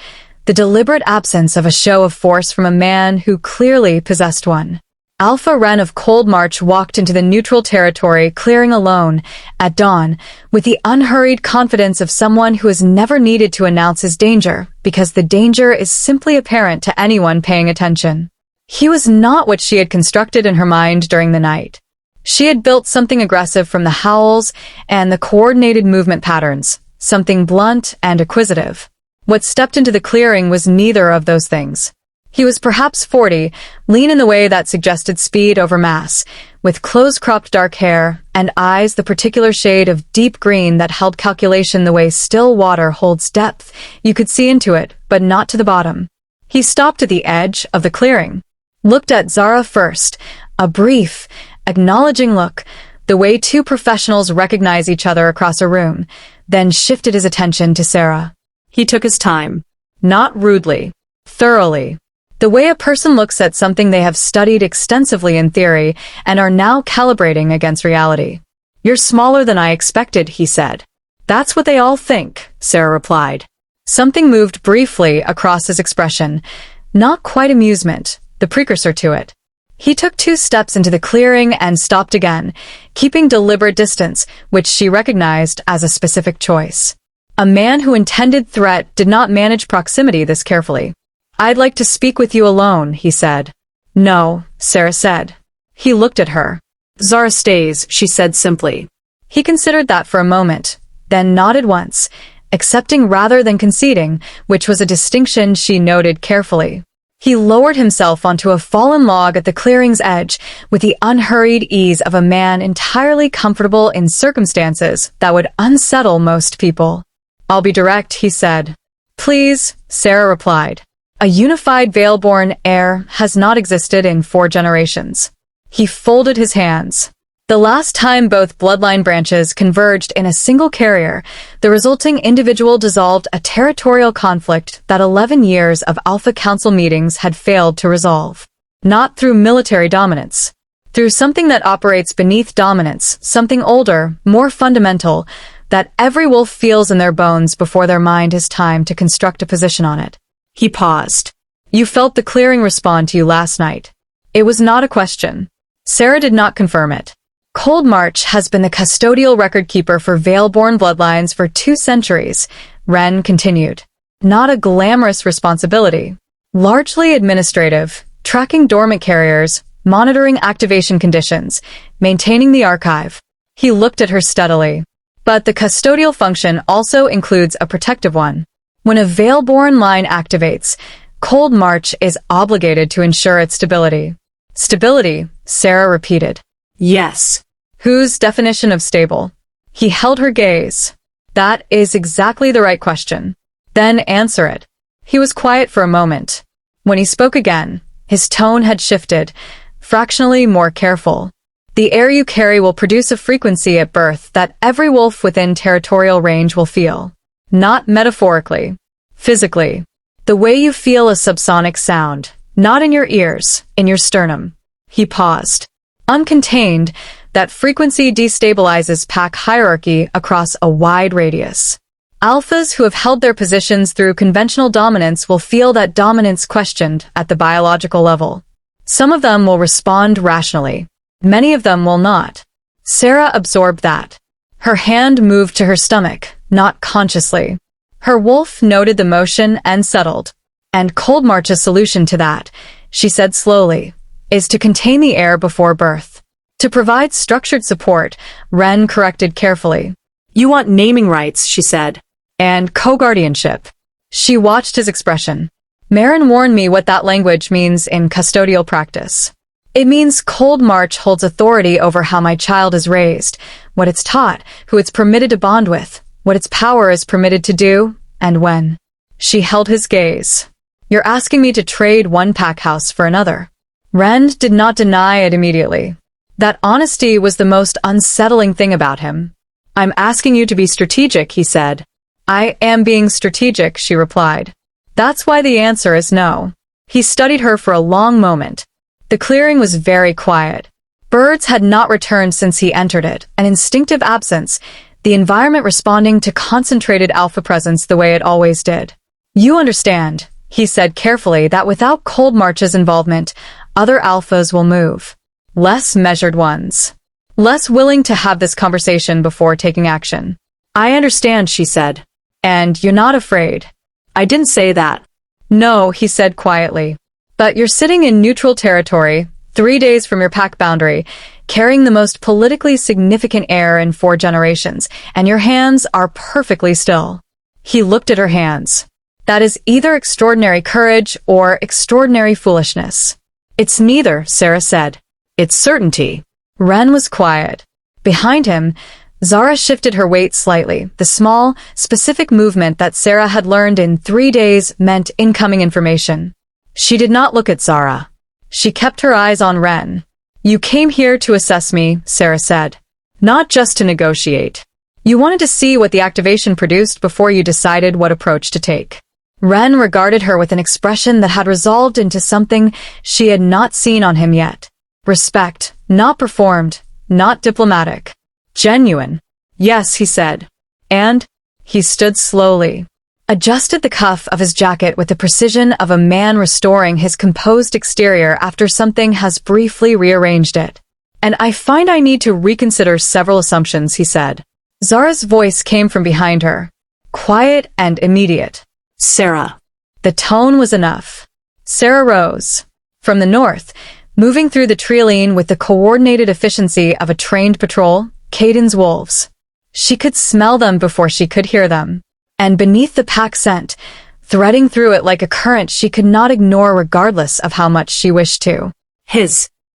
the deliberate absence of a show of force from a man who clearly possessed one. Alpha Ren of Cold March walked into the neutral territory clearing alone, at dawn, with the unhurried confidence of someone who has never needed to announce his danger, because the danger is simply apparent to anyone paying attention. He was not what she had constructed in her mind during the night. She had built something aggressive from the howls and the coordinated movement patterns, something blunt and acquisitive. What stepped into the clearing was neither of those things. He was perhaps 40, lean in the way that suggested speed over mass, with close-cropped dark hair and eyes the particular shade of deep green that held calculation the way still water holds depth. You could see into it, but not to the bottom. He stopped at the edge of the clearing, looked at Zara first, a brief, acknowledging look, the way 2 professionals recognize each other across a room, then shifted his attention to Zara. He took his time. Not rudely, thoroughly. The way a person looks at something they have studied extensively in theory and are now calibrating against reality. You're smaller than I expected, he said. That's what they all think, Zara replied. Something moved briefly across his expression, not quite amusement, the precursor to it. He took 2 steps into the clearing and stopped again, keeping deliberate distance, which she recognized as a specific choice. A man who intended threat did not manage proximity this carefully. I'd like to speak with you alone, he said. No, Zara said. He looked at her. Zara stays, she said simply. He considered that for a moment, then nodded once, accepting rather than conceding, which was a distinction she noted carefully. He lowered himself onto a fallen log at the clearing's edge with the unhurried ease of a man entirely comfortable in circumstances that would unsettle most people. "I'll be direct," he said. "Please," Zara replied. "A unified Veilborn heir has not existed in 4 generations." He folded his hands. The last time both bloodline branches converged in a single carrier, the resulting individual dissolved a territorial conflict that 11 years of Alpha Council meetings had failed to resolve. Not through military dominance. Through something that operates beneath dominance, something older, more fundamental, that every wolf feels in their bones before their mind has time to construct a position on it. He paused. "You felt the clearing respond to you last night." It was not a question. Zara did not confirm it. Cold March has been the custodial record-keeper for Veilborn bloodlines for 2 centuries, Wren continued. Not a glamorous responsibility. Largely administrative, tracking dormant carriers, monitoring activation conditions, maintaining the archive. He looked at her steadily. But the custodial function also includes a protective one. When a Veilborn line activates, Cold March is obligated to ensure its stability. Stability, Zara repeated. "Yes." "Whose definition of stable?" He held her gaze. "That is exactly the right question." "Then answer it." He was quiet for a moment. When he spoke again, his tone had shifted, fractionally more careful. "The air you carry will produce a frequency at birth that every wolf within territorial range will feel. Not metaphorically. Physically. The way you feel a subsonic sound, not in your ears, in your sternum." He paused. Uncontained, that frequency destabilizes pack hierarchy across a wide radius. Alphas who have held their positions through conventional dominance will feel that dominance questioned at the biological level. Some of them will respond rationally. Many of them will not. Zara absorbed that. Her hand moved to her stomach, not consciously. Her wolf noted the motion and settled. "And Cold March's solution to that," she said slowly, "is to contain the heir before birth. To provide structured support," Wren corrected carefully. "You want naming rights," she said. "And co-guardianship." She watched his expression. "Marin warned me what that language means in custodial practice. It means Cold March holds authority over how my child is raised, what it's taught, who it's permitted to bond with, what its power is permitted to do, and when." She held his gaze. "You're asking me to trade one pack house for another." Wren did not deny it immediately. That honesty was the most unsettling thing about him. "I'm asking you to be strategic," he said. "I am being strategic," she replied. "That's why the answer is no." He studied her for a long moment. The clearing was very quiet. Birds had not returned since he entered it, an instinctive absence, the environment responding to concentrated alpha presence the way it always did. "You understand," he said carefully, "that without Cold March's involvement, other alphas will move. Less measured ones. Less willing to have this conversation before taking action." "I understand," she said. "And you're not afraid." "I didn't say that." "No," he said quietly. "But you're sitting in neutral territory, 3 days from your pack boundary, carrying the most politically significant heir in 4 generations, and your hands are perfectly still." He looked at her hands. "That is either extraordinary courage or extraordinary foolishness." "It's neither," Zara said. "It's certainty." Wren was quiet. Behind him, Zara shifted her weight slightly. The small, specific movement that Zara had learned in 3 days meant incoming information. She did not look at Zara. She kept her eyes on Wren. "You came here to assess me," Zara said. "Not just to negotiate. You wanted to see what the activation produced before you decided what approach to take." Wren regarded her with an expression that had resolved into something she had not seen on him yet. Respect, not performed, not diplomatic. Genuine. "Yes," he said. "And?" He stood slowly, adjusted the cuff of his jacket with the precision of a man restoring his composed exterior after something has briefly rearranged it. "And I find I need to reconsider several assumptions," he said. Zara's voice came from behind her, quiet and immediate. "Zara." The tone was enough. Zara rose. From the north, moving through the trioline with the coordinated efficiency of a trained patrol, Kaden's wolves. She could smell them before she could hear them. and beneath the pack scent, threading through it like a current she could not ignore regardless of how much she wished to.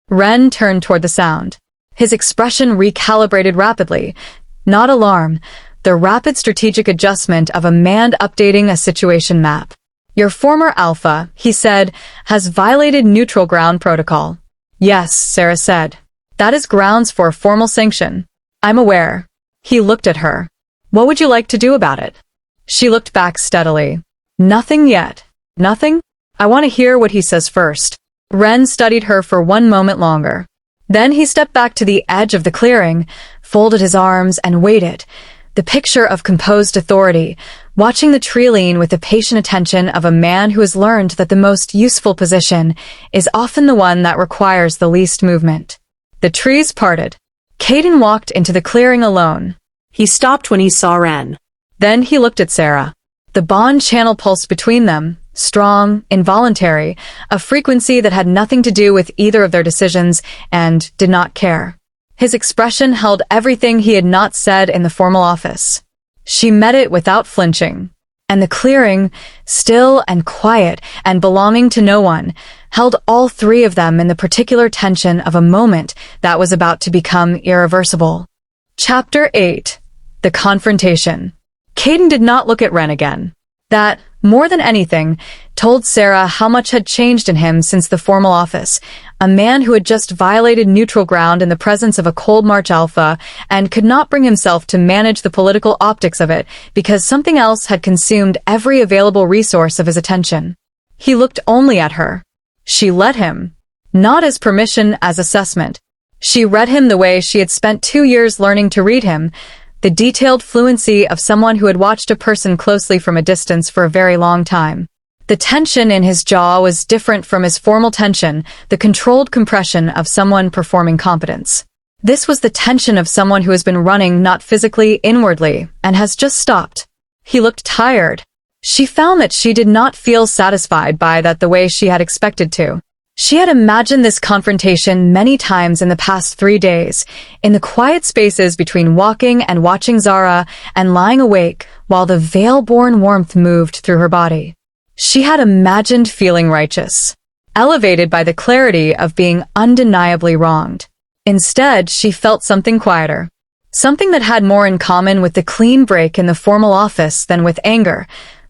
Ren turned toward the sound. His expression recalibrated rapidly. Not alarm, the rapid strategic adjustment of a man updating a situation map. Your former Alpha, he said, has violated neutral ground protocol. Yes, Zara said. That is grounds for a formal sanction. I'm aware. He looked at her. What would you like to do about it? She looked back steadily. Nothing yet. Nothing? I want to hear what he says first. Ren studied her for one moment longer. Then he stepped back to the edge of the clearing, folded his arms, and waited, the picture of composed authority, watching the tree lean with the patient attention of a man who has learned that the most useful position is often the one that requires the least movement. The trees parted. Kaden walked into the clearing alone. He stopped when he saw Ren. Then he looked at Zara. The bond channel pulsed between them, strong, involuntary, a frequency that had nothing to do with either of their decisions and did not care. His expression held everything he had not said in the formal office. She met it without flinching. And the clearing, still and quiet and belonging to no one, held all three of them in the particular tension of a moment that was about to become irreversible. Chapter 8. The Confrontation. Kaden did not look at Ren again. That, more than anything, told Zara how much had changed in him since the formal office, a man who had just violated neutral ground in the presence of a cold March Alpha and could not bring himself to manage the political optics of it because something else had consumed every available resource of his attention. He looked only at her. She let him. Not as permission, as assessment. She read him the way she had spent 2 years learning to read him, the detailed fluency of someone who had watched a person closely from a distance for a very long time. The tension in his jaw was different from his formal tension, the controlled compression of someone performing competence. This was the tension of someone who has been running not physically, inwardly, and has just stopped. He looked tired. She found that she did not feel satisfied by that the way she had expected to. She had imagined this confrontation many times in the past 3 days, in the quiet spaces between walking and watching Zara and lying awake while the Veilborn warmth moved through her body. She had imagined feeling righteous, elevated by the clarity of being undeniably wronged. Instead, she felt something quieter, something that had more in common with the clean break in the formal office than with anger,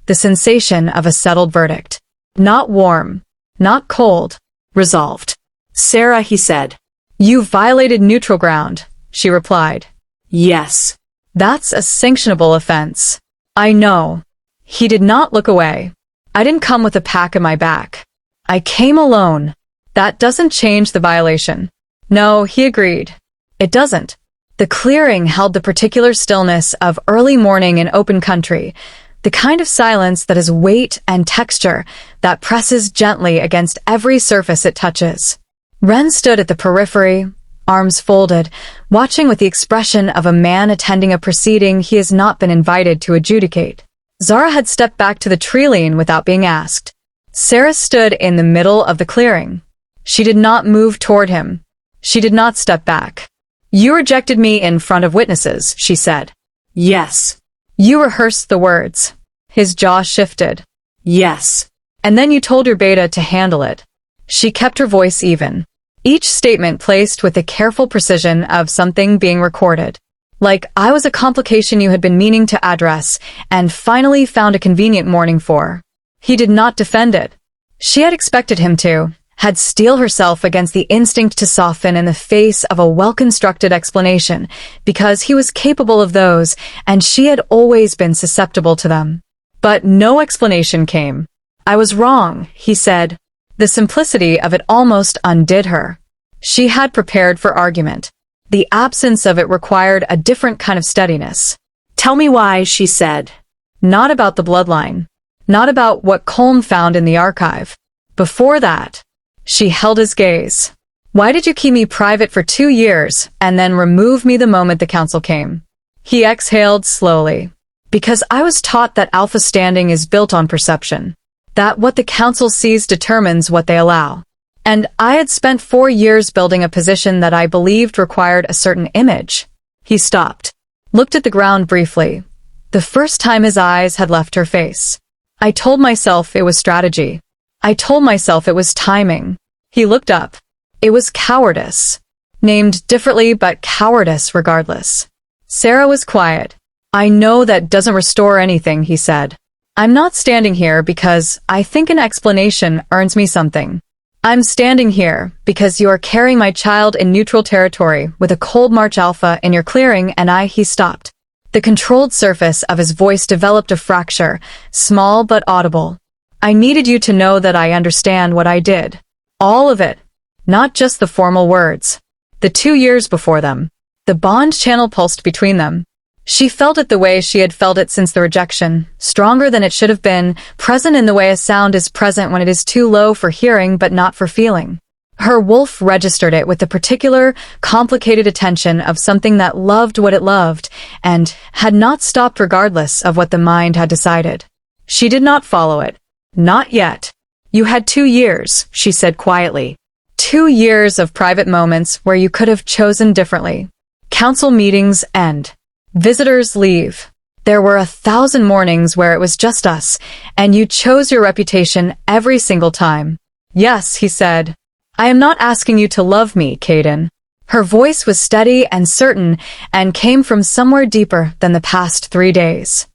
the sensation of a settled verdict. Not warm, not cold. Resolved. Zara, he said. You violated neutral ground, she replied. Yes. That's a sanctionable offense. I know. He did not look away. I didn't come with a pack in my back. I came alone. That doesn't change the violation. No, he agreed. It doesn't. The clearing held the particular stillness of early morning in open country, the kind of silence that has weight and texture that presses gently against every surface it touches. Ren stood at the periphery, arms folded, watching with the expression of a man attending a proceeding he has not been invited to adjudicate. Zara had stepped back to the tree lean without being asked. Zara stood in the middle of the clearing. She did not move toward him. She did not step back. You rejected me in front of witnesses, she said. Yes. You rehearsed the words. His jaw shifted. Yes. And then you told your beta to handle it. She kept her voice even. Each statement placed with the careful precision of something being recorded. Like I was a complication you had been meaning to address and finally found a convenient morning for. He did not defend it. She had expected him to, had steeled herself against the instinct to soften in the face of a well-constructed explanation, because he was capable of those, and she had always been susceptible to them. But no explanation came. I was wrong, he said. The simplicity of it almost undid her. She had prepared for argument. The absence of it required a different kind of steadiness. Tell me why, she said. Not about the bloodline. Not about what Colm found in the archive. Before that, she held his gaze. Why did you keep me private for 2 years and then remove me the moment the council came? He exhaled slowly. Because I was taught that alpha standing is built on perception. That what the council sees determines what they allow. And I had spent 4 years building a position that I believed required a certain image. He stopped, looked at the ground briefly. the first time his eyes had left her face. I told myself it was strategy. I told myself it was timing. He looked up. It was cowardice. Named differently, but cowardice regardless. Zara was quiet. I know that doesn't restore anything, he said. I'm not standing here because I think an explanation earns me something. I'm standing here because you are carrying my child in neutral territory with a cold March Alpha in your clearing and he stopped. The controlled surface of his voice developed a fracture, small but audible. I needed you to know that I understand what I did. All of it. Not just the formal words. The 2 years before them. The bond channel pulsed between them. She felt it the way she had felt it since the rejection, stronger than it should have been, present in the way a sound is present when it is too low for hearing but not for feeling. Her wolf registered it with the particular, complicated attention of something that loved what it loved and had not stopped regardless of what the mind had decided. She did not follow it. Not yet. You had 2 years, she said quietly. 2 years of private moments where you could have chosen differently. Council meetings end. Visitors leave. There were 1,000 mornings where it was just us, and you chose your reputation every single time. Yes, he said. I am not asking you to love me, Kaden. Her voice was steady and certain and came from somewhere deeper than the past 3 days.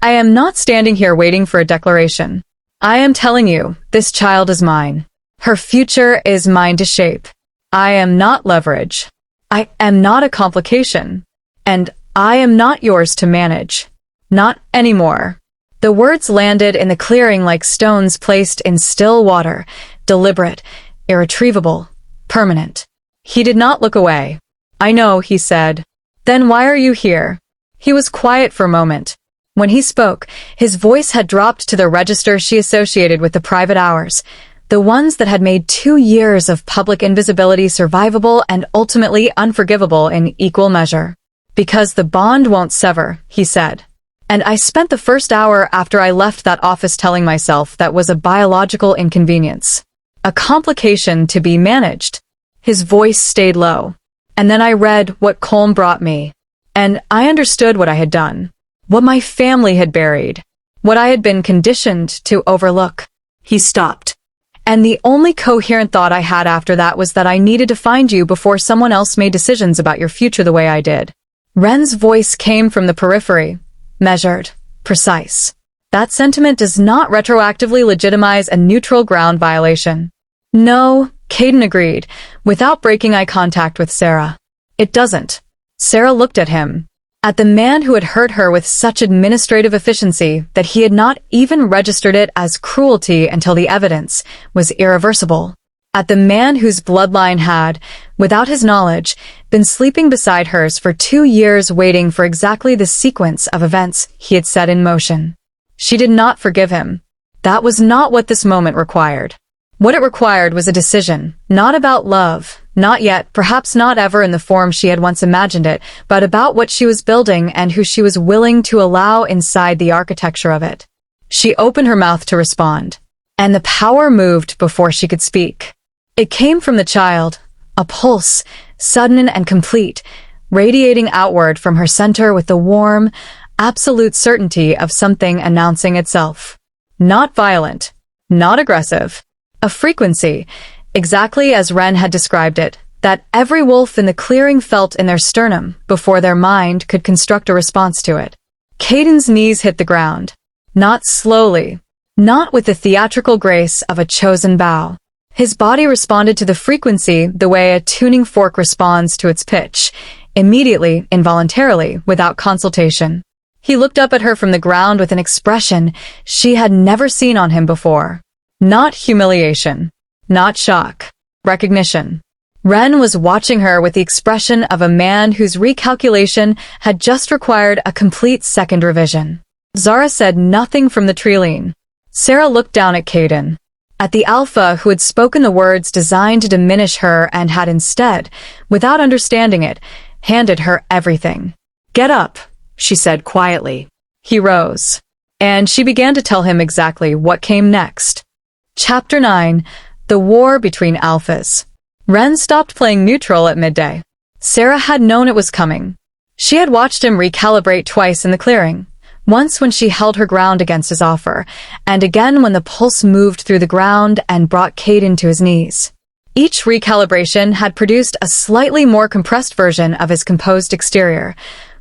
I am not standing here waiting for a declaration. I am telling you, this child is mine. Her future is mine to shape. I am not leverage. I am not a complication. And I am not yours to manage. Not anymore. The words landed in the clearing like stones placed in still water, deliberate, irretrievable, permanent. He did not look away. I know, he said. Then why are you here? He was quiet for a moment. When he spoke, his voice had dropped to the register she associated with the private hours, the ones that had made 2 years of public invisibility survivable and ultimately unforgivable in equal measure. Because the bond won't sever, he said. And I spent the first hour after I left that office telling myself that was a biological inconvenience. A complication to be managed. His voice stayed low. And then I read what Colm brought me. And I understood what I had done. What my family had buried. What I had been conditioned to overlook. He stopped. And the only coherent thought I had after that was that I needed to find you before someone else made decisions about your future the way I did. Ren's voice came from the periphery, measured, precise. That sentiment does not retroactively legitimize a neutral ground violation. No, Kaden agreed, without breaking eye contact with Zara. It doesn't. Zara looked at him, at the man who had hurt her with such administrative efficiency that he had not even registered it as cruelty until the evidence was irreversible. At the man whose bloodline had, without his knowledge, been sleeping beside hers for 2 years waiting for exactly the sequence of events he had set in motion. She did not forgive him. That was not what this moment required. What it required was a decision, not about love, not yet, perhaps not ever in the form she had once imagined it, but about what she was building and who she was willing to allow inside the architecture of it. She opened her mouth to respond, and the power moved before she could speak. It came from the child, a pulse, sudden and complete, radiating outward from her center with the warm, absolute certainty of something announcing itself. Not violent, not aggressive. A frequency, exactly as Ren had described it, that every wolf in the clearing felt in their sternum before their mind could construct a response to it. Kaden's knees hit the ground. Not slowly, not with the theatrical grace of a chosen bow. His body responded to the frequency the way a tuning fork responds to its pitch, immediately, involuntarily, without consultation. He looked up at her from the ground with an expression she had never seen on him before. Not humiliation. Not shock. Recognition. Ren was watching her with the expression of a man whose recalculation had just required a complete second revision. Zara said nothing from the treeline. Zara looked down at Kaden. At the Alpha who had spoken the words designed to diminish her and had instead, without understanding it, handed her everything. Get up, she said quietly. He rose. And she began to tell him exactly what came next. Chapter 9. The War Between Alphas. Ren stopped playing neutral at midday. Zara had known it was coming. She had watched him recalibrate twice in the clearing, Once when she held her ground against his offer, and again when the pulse moved through the ground and brought Kaden to his knees. Each recalibration had produced a slightly more compressed version of his composed exterior,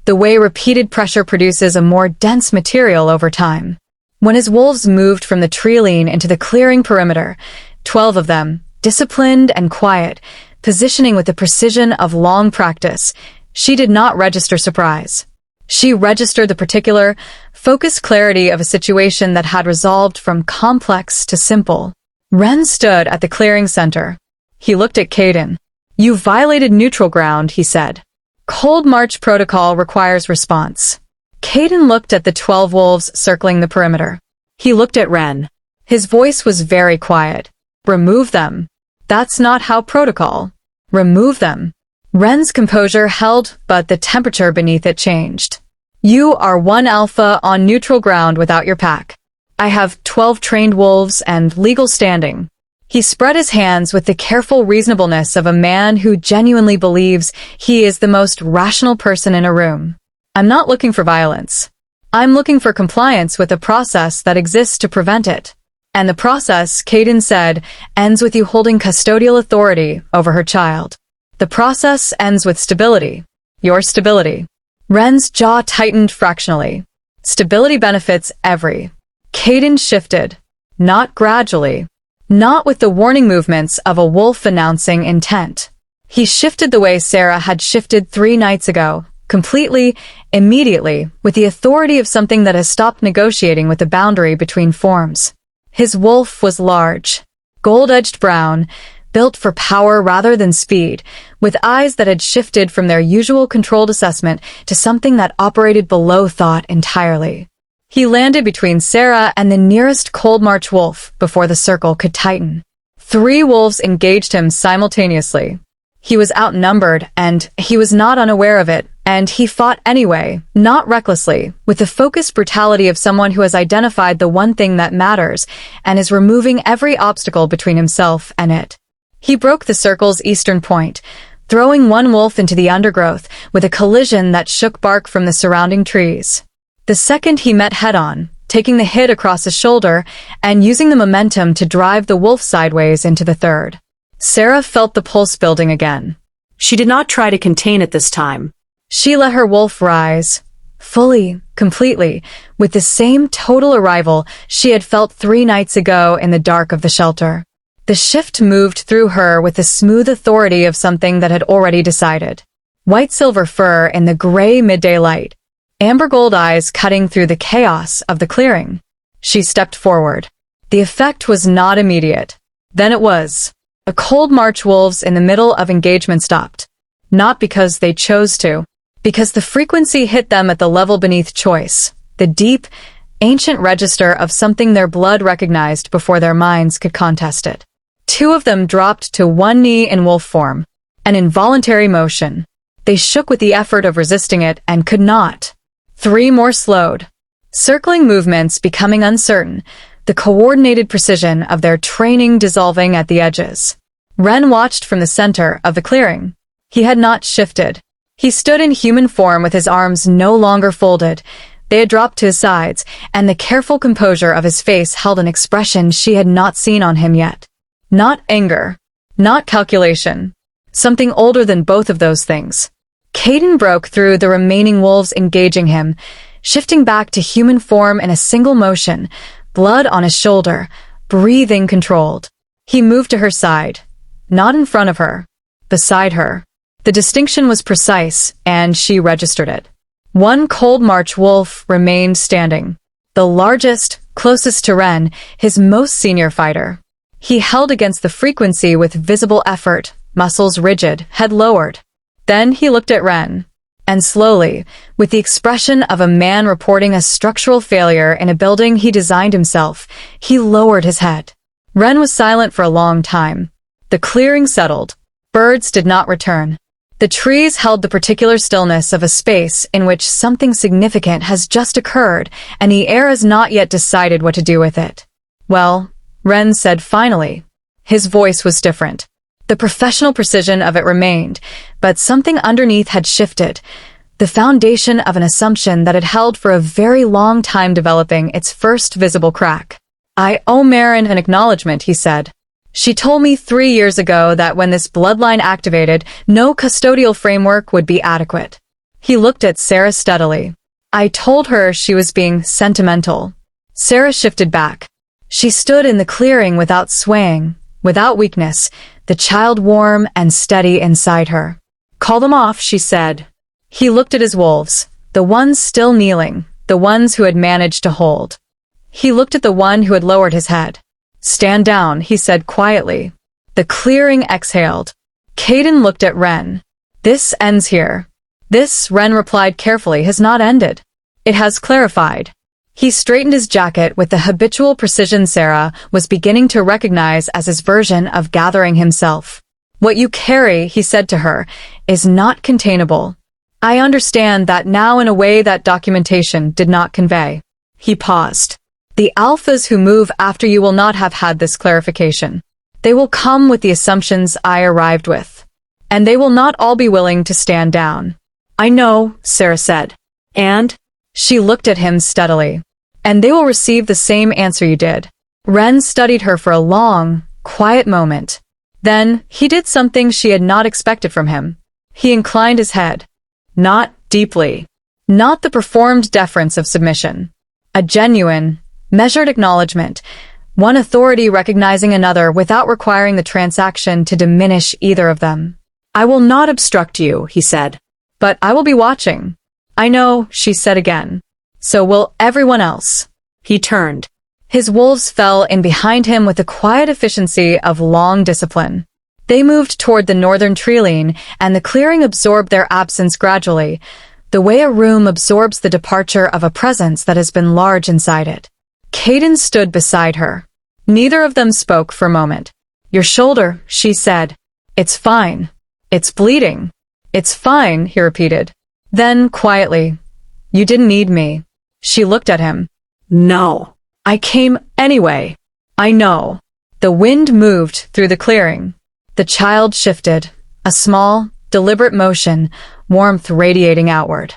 the way repeated pressure produces a more dense material over time. When his wolves moved from the treeline into the clearing perimeter, 12 of them, disciplined and quiet, positioning with the precision of long practice, she did not register surprise. She registered the particular, focused clarity of a situation that had resolved from complex to simple. Ren stood at the clearing center. He looked at Kaden. "You violated neutral ground," he said. "Cold March protocol requires response." Kaden looked at the 12 wolves circling the perimeter. He looked at Ren. His voice was very quiet. "Remove them. That's not how protocol. Remove them." Ren's composure held, but the temperature beneath it changed. "You are one alpha on neutral ground without your pack. I have 12 trained wolves and legal standing." He spread his hands with the careful reasonableness of a man who genuinely believes he is the most rational person in a room. "I'm not looking for violence. I'm looking for compliance with a process that exists to prevent it. And the process," Kaden said, "ends with you holding custodial authority over her child. The process ends with stability. Your stability." Ren's jaw tightened fractionally. Stability benefits every. Kaden shifted. Not gradually. Not with the warning movements of a wolf announcing intent. He shifted the way Zara had shifted 3 nights ago, completely, immediately, with the authority of something that has stopped negotiating with the boundary between forms. His wolf was large, gold-edged brown, built for power rather than speed, with eyes that had shifted from their usual controlled assessment to something that operated below thought entirely. He landed between Zara and the nearest Cold March wolf before the circle could tighten. 3 wolves engaged him simultaneously. He was outnumbered, and he was not unaware of it, and he fought anyway, not recklessly, with the focused brutality of someone who has identified the one thing that matters and is removing every obstacle between himself and it. He broke the circle's eastern point, throwing one wolf into the undergrowth with a collision that shook bark from the surrounding trees. The second he met head-on, taking the hit across his shoulder and using the momentum to drive the wolf sideways into the third. Zara felt the pulse building again. She did not try to contain it this time. She let her wolf rise, fully, completely, with the same total arrival she had felt 3 nights ago in the dark of the shelter. The shift moved through her with the smooth authority of something that had already decided. White-silver fur in the gray midday light, amber gold eyes cutting through the chaos of the clearing. She stepped forward. The effect was not immediate. Then it was. The Cold March wolves in the middle of engagement stopped. Not because they chose to, because the frequency hit them at the level beneath choice, the deep, ancient register of something their blood recognized before their minds could contest it. 2 of them dropped to one knee in wolf form, an involuntary motion. They shook with the effort of resisting it and could not. 3 more slowed, circling movements becoming uncertain, the coordinated precision of their training dissolving at the edges. Ren watched from the center of the clearing. He had not shifted. He stood in human form with his arms no longer folded. They had dropped to his sides, and the careful composure of his face held an expression she had not seen on him yet. Not anger. Not calculation. Something older than both of those things. Kaden broke through the remaining wolves engaging him, shifting back to human form in a single motion, blood on his shoulder, breathing controlled. He moved to her side. Not in front of her. Beside her. The distinction was precise, and she registered it. One Cold March wolf remained standing. The largest, closest to Ren, his most senior fighter. He held against the frequency with visible effort, muscles rigid, head lowered. Then he looked at Ren. And slowly, with the expression of a man reporting a structural failure in a building he designed himself, he lowered his head. Ren was silent for a long time. The clearing settled. Birds did not return. The trees held the particular stillness of a space in which something significant has just occurred, and the air has not yet decided what to do with it. "Well," Ren said finally. His voice was different. The professional precision of it remained, but something underneath had shifted. the foundation of an assumption that had held for a very long time developing its first visible crack. "I owe Marin an acknowledgement," he said. "She told me 3 years ago that when this bloodline activated, no custodial framework would be adequate." He looked at Zara steadily. "I told her she was being sentimental." Zara shifted back. She stood in the clearing without swaying, without weakness, the child warm and steady inside her. "Call them off," she said. He looked at his wolves, the ones still kneeling, the ones who had managed to hold. He looked at the one who had lowered his head. "Stand down," he said quietly. The clearing exhaled. Kaden looked at Ren. "This ends here." "This," Ren replied carefully, "has not ended. It has clarified." He straightened his jacket with the habitual precision Zara was beginning to recognize as his version of gathering himself. "What you carry," he said to her, "is not containable. I understand that now in a way that documentation did not convey." He paused. "The alphas who move after you will not have had this clarification. They will come with the assumptions I arrived with. And they will not all be willing to stand down." "I know," Zara said. "And?" She looked at him steadily. "And they will receive the same answer you did." Ren studied her for a long, quiet moment. Then, he did something she had not expected from him. He inclined his head. Not deeply. Not the performed deference of submission. A genuine, measured acknowledgement, one authority recognizing another without requiring the transaction to diminish either of them. "I will not obstruct you," he said. "But I will be watching." "I know," she said again. "So will everyone else." He turned. His wolves fell in behind him with the quiet efficiency of long discipline. They moved toward the northern treeline, and the clearing absorbed their absence gradually, the way a room absorbs the departure of a presence that has been large inside it. Kaden stood beside her. Neither of them spoke for a moment. "Your shoulder," she said. "It's fine. It's bleeding." "It's fine," he repeated. Then, quietly, "You didn't need me." She looked at him. "No. I came anyway." "I know." The wind moved through the clearing. The child shifted, a small, deliberate motion, warmth radiating outward.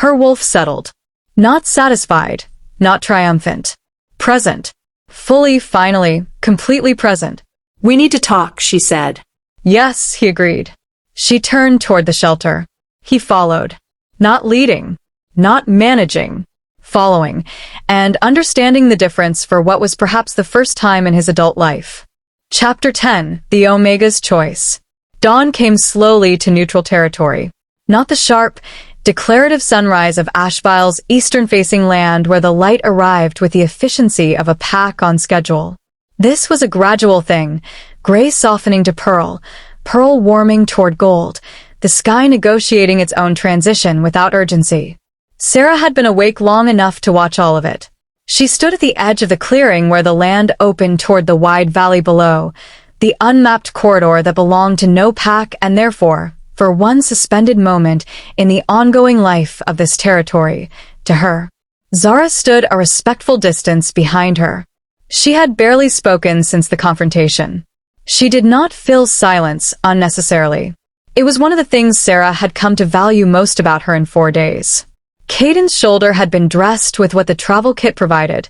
Her wolf settled. Not satisfied, not triumphant. Present. Fully, finally, completely present. "We need to talk," she said. "Yes," he agreed. She turned toward the shelter. He followed. Not leading, not managing, following, and understanding the difference for what was perhaps the first time in his adult life. Chapter 10, The Omega's Choice. Dawn came slowly to neutral territory. Not the sharp, declarative sunrise of Ashvile's eastern-facing land where the light arrived with the efficiency of a pack on schedule. This was a gradual thing, gray softening to pearl, pearl warming toward gold, the sky negotiating its own transition without urgency. Zara had been awake long enough to watch all of it. She stood at the edge of the clearing where the land opened toward the wide valley below, the unmapped corridor that belonged to no pack and therefore, for one suspended moment in the ongoing life of this territory, to her. Zara stood a respectful distance behind her. She had barely spoken since the confrontation. She did not fill silence unnecessarily. It was one of the things Zara had come to value most about her in 4 days. Kaden's shoulder had been dressed with what the travel kit provided,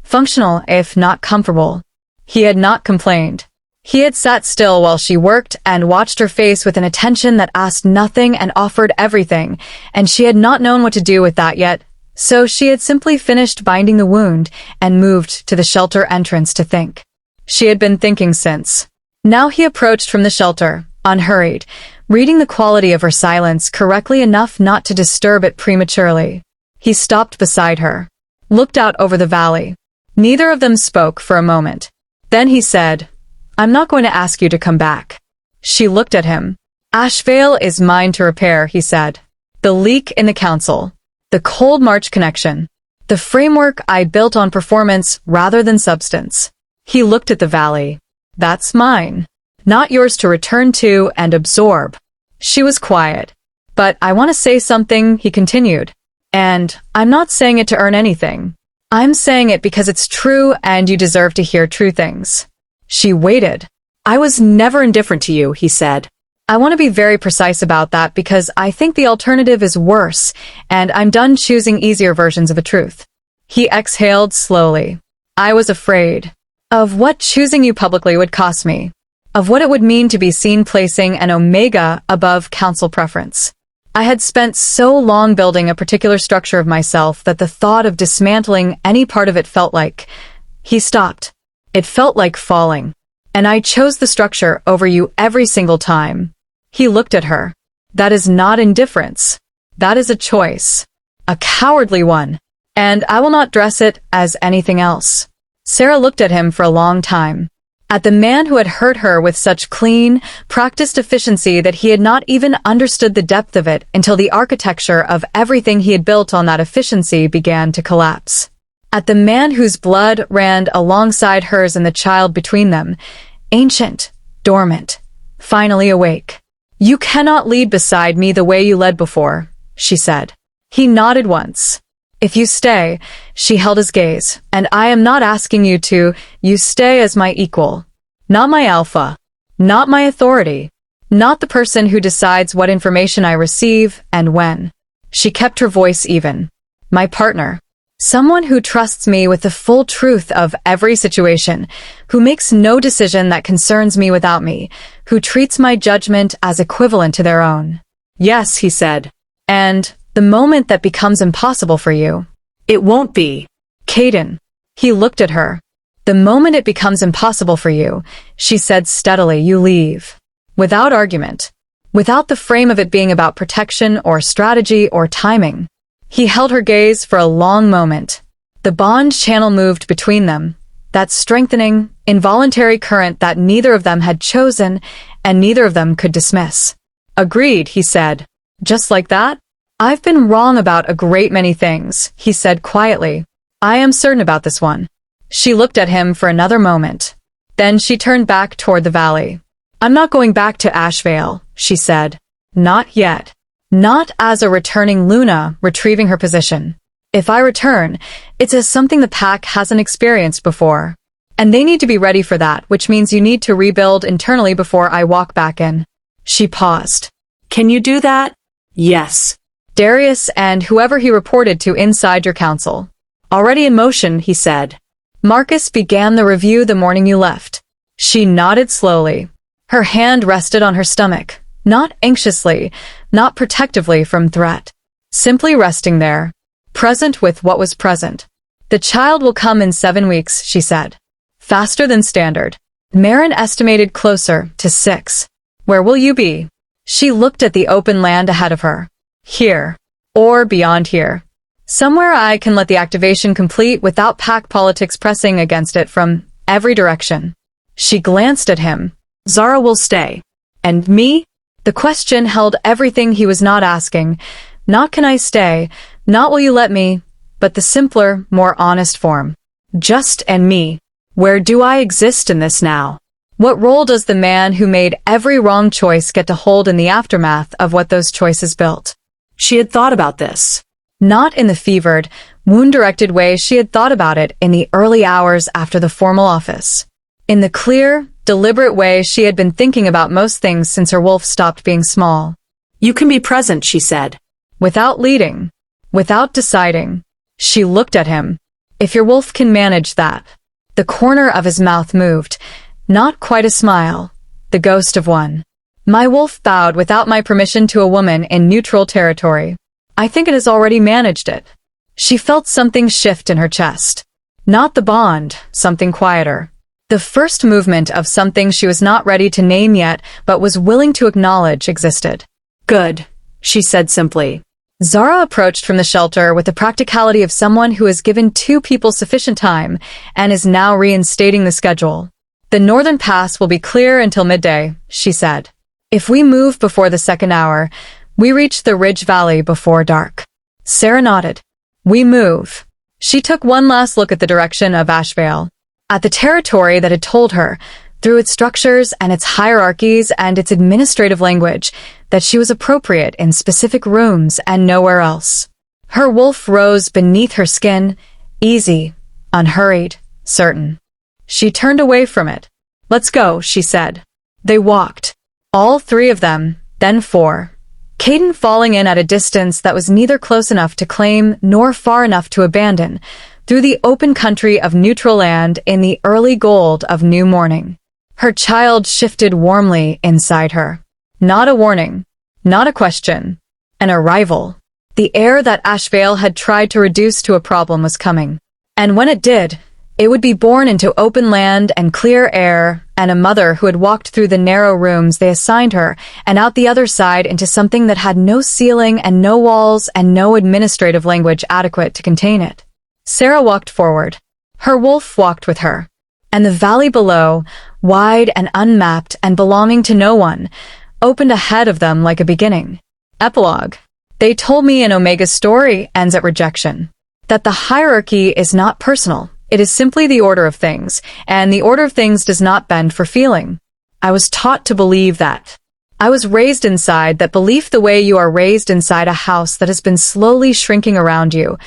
functional if not comfortable. He had not complained. He had sat still while she worked and watched her face with an attention that asked nothing and offered everything, and she had not known what to do with that yet, so she had simply finished binding the wound and moved to the shelter entrance to think. She had been thinking since. Now he approached from the shelter, unhurried, reading the quality of her silence correctly enough not to disturb it prematurely. He stopped beside her, looked out over the valley. Neither of them spoke for a moment. Then he said, "I'm not going to ask you to come back." She looked at him. "Ashvale is mine to repair," he said. "The leak in the council. The cold March connection. The framework I built on performance rather than substance." He looked at the valley. "That's mine. Not yours to return to and absorb." She was quiet. "But I want to say something," he continued. "And I'm not saying it to earn anything. I'm saying it because it's true and you deserve to hear true things." She waited. "I was never indifferent to you," he said. I want to be very precise about that because I think the alternative is worse, and I'm done choosing easier versions of the truth. He exhaled slowly. I was afraid of what choosing you publicly would cost me, of what it would mean to be seen placing an omega above council preference. I had spent so long building a particular structure of myself that the thought of dismantling any part of it felt like... He stopped. It felt like falling. And I chose the structure over you every single time. He looked at her. That is not indifference. That is a choice. A cowardly one. And I will not dress it as anything else. Zara looked at him for a long time. At the man who had hurt her with such clean, practiced efficiency that he had not even understood the depth of it until the architecture of everything he had built on that efficiency began to collapse. At the man whose blood ran alongside hers and the child between them, ancient, dormant, finally awake. You cannot lead beside me the way you led before, she said. He nodded once. If you stay, she held his gaze, and I am not asking you to, you stay as my equal. Not my alpha. Not my authority. Not the person who decides what information I receive and when. She kept her voice even. My partner. Someone who trusts me with the full truth of every situation, who makes no decision that concerns me without me, who treats my judgment as equivalent to their own. Yes, he said. And the moment that becomes impossible for you. It won't be. Kaden. He looked at her. The moment it becomes impossible for you, she said steadily, you leave. Without argument. Without the frame of it being about protection or strategy or timing. He held her gaze for a long moment. The bond channel moved between them. That strengthening, involuntary current that neither of them had chosen and neither of them could dismiss. Agreed, he said. Just like that? I've been wrong about a great many things, he said quietly. I am certain about this one. She looked at him for another moment. Then she turned back toward the valley. I'm not going back to Ashvale, she said. Not yet. Not as a returning Luna retrieving her position. If I return, it's as something the pack hasn't experienced before. And they need to be ready for that, which means you need to rebuild internally before I walk back in. She paused. Can you do that? Yes. Darius and whoever he reported to inside your council. Already in motion, he said. Marcus began the review the morning you left. She nodded slowly. Her hand rested on her stomach, not anxiously, not protectively from threat. Simply resting there, present with what was present. The child will come in 7 weeks, she said. Faster than standard. Marin estimated closer to 6. Where will you be? She looked at the open land ahead of her. Here. Or beyond here. Somewhere I can let the activation complete without pack politics pressing against it from every direction. She glanced at him. Zara will stay. And me? The question held everything he was not asking. Not can I stay, not will you let me, but the simpler, more honest form. Just and me. Where do I exist in this now? What role does the man who made every wrong choice get to hold in the aftermath of what those choices built? She had thought about this. Not in the fevered, wound-directed way she had thought about it in the early hours after the formal office. In the clear, deliberate way she had been thinking about most things since her wolf stopped being small. You can be present, she said. Without leading. Without deciding. She looked at him. If your wolf can manage that. The corner of his mouth moved. Not quite a smile. The ghost of one. My wolf bowed without my permission to a woman in neutral territory. I think it has already managed it. She felt something shift in her chest. Not the bond, something quieter. The first movement of something she was not ready to name yet, but was willing to acknowledge existed. Good, she said simply. Zara approached from the shelter with the practicality of someone who has given 2 people sufficient time and is now reinstating the schedule. The northern pass will be clear until midday, she said. If we move before the 2nd hour, we reach the Ridge Valley before dark. Zara nodded. We move. She took one last look at the direction of Ashvale. At the territory that had told her, through its structures and its hierarchies and its administrative language, that she was appropriate in specific rooms and nowhere else. Her wolf rose beneath her skin, easy, unhurried, certain. She turned away from it. Let's go, she said. They walked. All three of them, then four. Kaden falling in at a distance that was neither close enough to claim nor far enough to abandon, through the open country of neutral land in the early gold of new morning. Her child shifted warmly inside her. Not a warning, not a question, an arrival. The heir that Ashvale had tried to reduce to a problem was coming. And when it did, it would be born into open land and clear air, and a mother who had walked through the narrow rooms they assigned her and out the other side into something that had no ceiling and no walls and no administrative language adequate to contain it. Zara walked forward. Her wolf walked with her. And the valley below, wide and unmapped and belonging to no one, opened ahead of them like a beginning. Epilogue. They told me an Omega's story ends at rejection. That the hierarchy is not personal. It is simply the order of things, and the order of things does not bend for feeling. I was taught to believe that. I was raised inside that belief the way you are raised inside a house that has been slowly shrinking around you.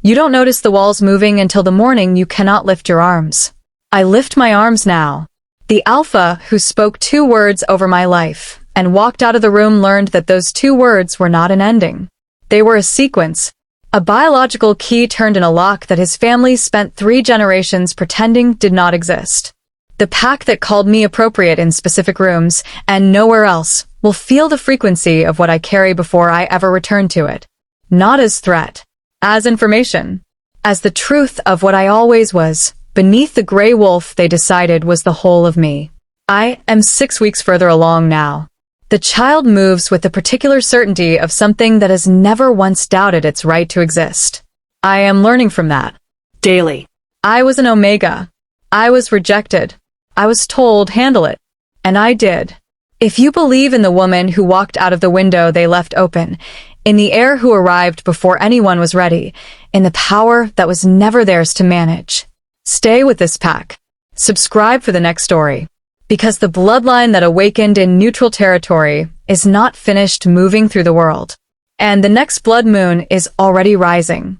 You don't notice the walls moving until the morning you cannot lift your arms. I lift my arms now. The Alpha who spoke 2 words over my life and walked out of the room learned that those 2 words were not an ending. They were a sequence. A biological key turned in a lock that his family spent 3 generations pretending did not exist. The pack that called me appropriate in specific rooms, and nowhere else, will feel the frequency of what I carry before I ever return to it. Not as threat. As information. As the truth of what I always was. Beneath the gray wolf they decided was the whole of me. I am 6 weeks further along now. The child moves with the particular certainty of something that has never once doubted its right to exist. I am learning from that. Daily. I was an Omega. I was rejected. I was told, handle it. And I did. If you believe in the woman who walked out of the window they left open, in the heir who arrived before anyone was ready, in the power that was never theirs to manage, stay with this pack. Subscribe for the next story. Because the bloodline that awakened in neutral territory is not finished moving through the world. And the next blood moon is already rising.